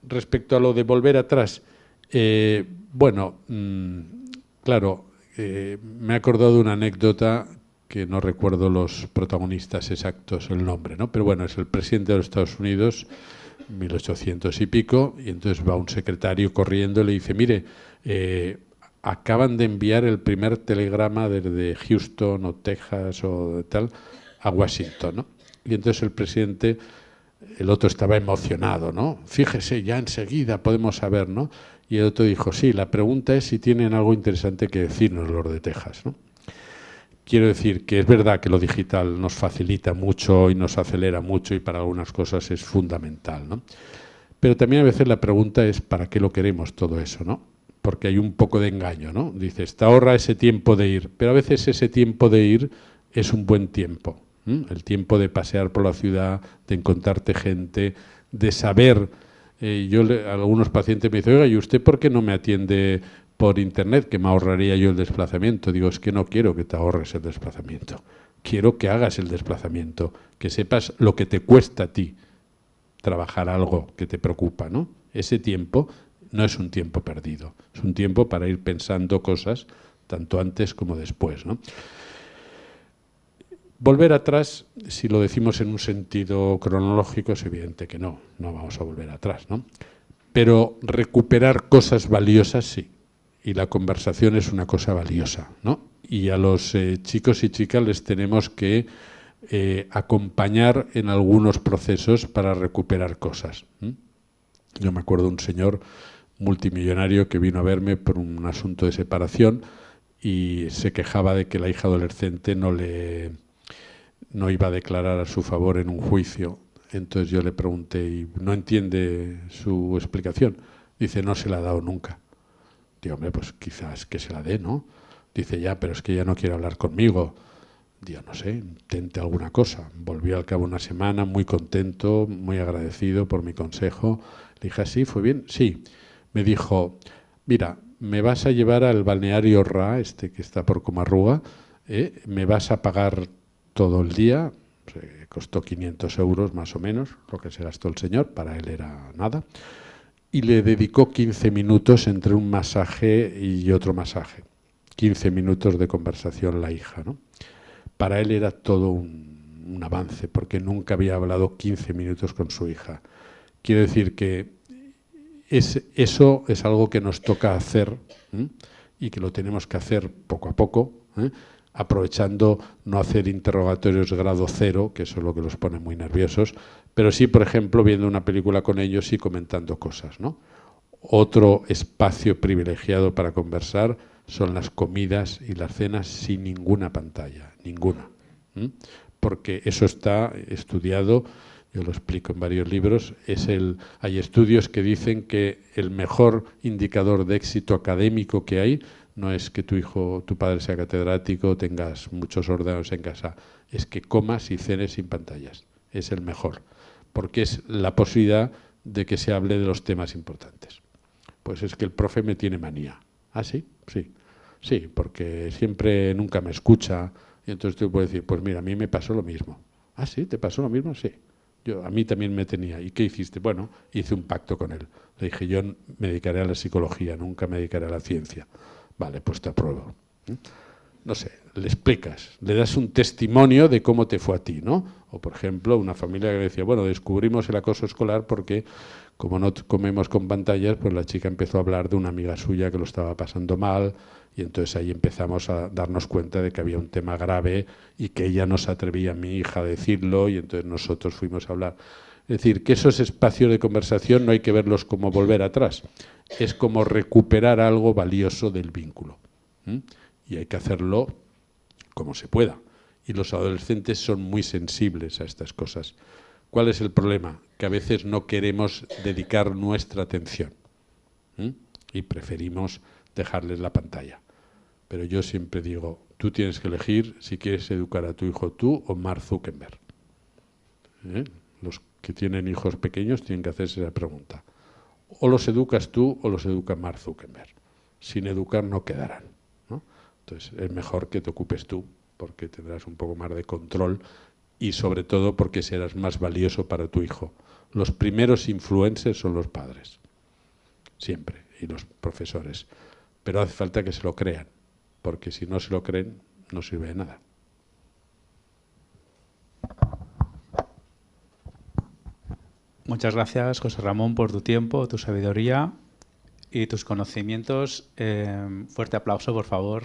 Respecto a lo de volver atrás, bueno, claro, me he acordado de una anécdota que no recuerdo los protagonistas exactos, el nombre, ¿no? Pero bueno, es el presidente de los Estados Unidos, 1800 y pico, y entonces va un secretario corriendo y le dice, mire, acaban de enviar el primer telegrama desde Houston o Texas o tal a Washington, ¿no? Y entonces el presidente, el otro estaba emocionado, ¿no? Fíjese, ya enseguida podemos saber, ¿no? Y el otro dijo, sí, la pregunta es si tienen algo interesante que decirnos los de Texas, ¿no? Quiero decir que es verdad que lo digital nos facilita mucho y nos acelera mucho y para algunas cosas es fundamental, ¿no? Pero también a veces la pregunta es ¿para qué lo queremos todo eso, no? Porque hay un poco de engaño, ¿no? Dices, te ahorra ese tiempo de ir, pero a veces ese tiempo de ir es un buen tiempo, ¿eh? El tiempo de pasear por la ciudad, de encontrarte gente, de saber. Algunos pacientes me dicen, oiga, ¿y usted por qué no me atiende por internet, que me ahorraría yo el desplazamiento? Digo, es que no quiero que te ahorres el desplazamiento, quiero que hagas el desplazamiento, que sepas lo que te cuesta a ti trabajar algo que te preocupa, ¿no? Ese tiempo no es un tiempo perdido, es un tiempo para ir pensando cosas tanto antes como después, ¿no? Volver atrás, si lo decimos en un sentido cronológico, es evidente que no vamos a volver atrás, ¿no? Pero recuperar cosas valiosas sí. Y la conversación es una cosa valiosa, ¿no? Y a los chicos y chicas les tenemos que acompañar en algunos procesos para recuperar cosas. Yo me acuerdo de un señor multimillonario que vino a verme por un asunto de separación y se quejaba de que la hija adolescente no iba a declarar a su favor en un juicio. Entonces yo le pregunté, ¿y no entiende su explicación? Dice, no se la ha dado nunca. Digo, hombre, pues quizás que se la dé, ¿no? Dice, ya, pero es que ella no quiere hablar conmigo. Digo, no sé, intente alguna cosa. Volví al cabo de una semana muy contento, muy agradecido por mi consejo. Le dije, ¿sí? ¿Fue bien? Sí. Me dijo, mira, me vas a llevar al balneario Ra, que está por Comarruga, me vas a pagar todo el día, costó 500 euros más o menos, lo que se gastó el señor, para él era nada. Y le dedicó 15 minutos entre un masaje y otro masaje. 15 minutos de conversación la hija, ¿no? Para él era todo un un avance, porque nunca había hablado 15 minutos con su hija. Quiero decir que eso es algo que nos toca hacer, y que lo tenemos que hacer poco a poco, aprovechando no hacer interrogatorios grado 0, que eso es lo que los pone muy nerviosos, pero sí, por ejemplo, viendo una película con ellos y comentando cosas, ¿no? Otro espacio privilegiado para conversar son las comidas y las cenas sin ninguna pantalla, ninguna. Porque eso está estudiado, yo lo explico en varios libros, hay estudios que dicen que el mejor indicador de éxito académico que hay no es que tu padre sea catedrático, tengas muchos ordenadores en casa, es que comas y cenes sin pantallas. Es el mejor, porque es la posibilidad de que se hable de los temas importantes. Pues es que el profe me tiene manía. ¿Ah, sí? Sí. Sí, porque nunca me escucha. Y entonces tú puedes decir, pues mira, a mí me pasó lo mismo. ¿Ah, sí? ¿Te pasó lo mismo? Sí. A mí también me tenía. ¿Y qué hiciste? Bueno, hice un pacto con él. Le dije, yo me dedicaré a la psicología, nunca me dedicaré a la ciencia. Vale, pues te apruebo. No sé, le explicas, le das un testimonio de cómo te fue a ti, ¿no? O, por ejemplo, una familia que decía, bueno, descubrimos el acoso escolar porque, como no comemos con pantallas, pues la chica empezó a hablar de una amiga suya que lo estaba pasando mal, y entonces ahí empezamos a darnos cuenta de que había un tema grave y que ella no se atrevía, mi hija, a decirlo, y entonces nosotros fuimos a hablar. Es decir, que esos espacios de conversación no hay que verlos como volver atrás, es como recuperar algo valioso del vínculo. Y hay que hacerlo como se pueda. Y los adolescentes son muy sensibles a estas cosas. ¿Cuál es el problema? Que a veces no queremos dedicar nuestra atención y preferimos dejarles la pantalla. Pero yo siempre digo, tú tienes que elegir si quieres educar a tu hijo tú o Mark Zuckerberg. Los que tienen hijos pequeños tienen que hacerse esa pregunta. O los educas tú o los educa Mark Zuckerberg. Sin educar no quedarán, ¿no? Entonces es mejor que te ocupes tú, porque tendrás un poco más de control y sobre todo porque serás más valioso para tu hijo. Los primeros influencers son los padres, siempre, y los profesores. Pero hace falta que se lo crean, porque si no se lo creen, no sirve de nada. Muchas gracias, José Ramón, por tu tiempo, tu sabiduría y tus conocimientos. Fuerte aplauso, por favor.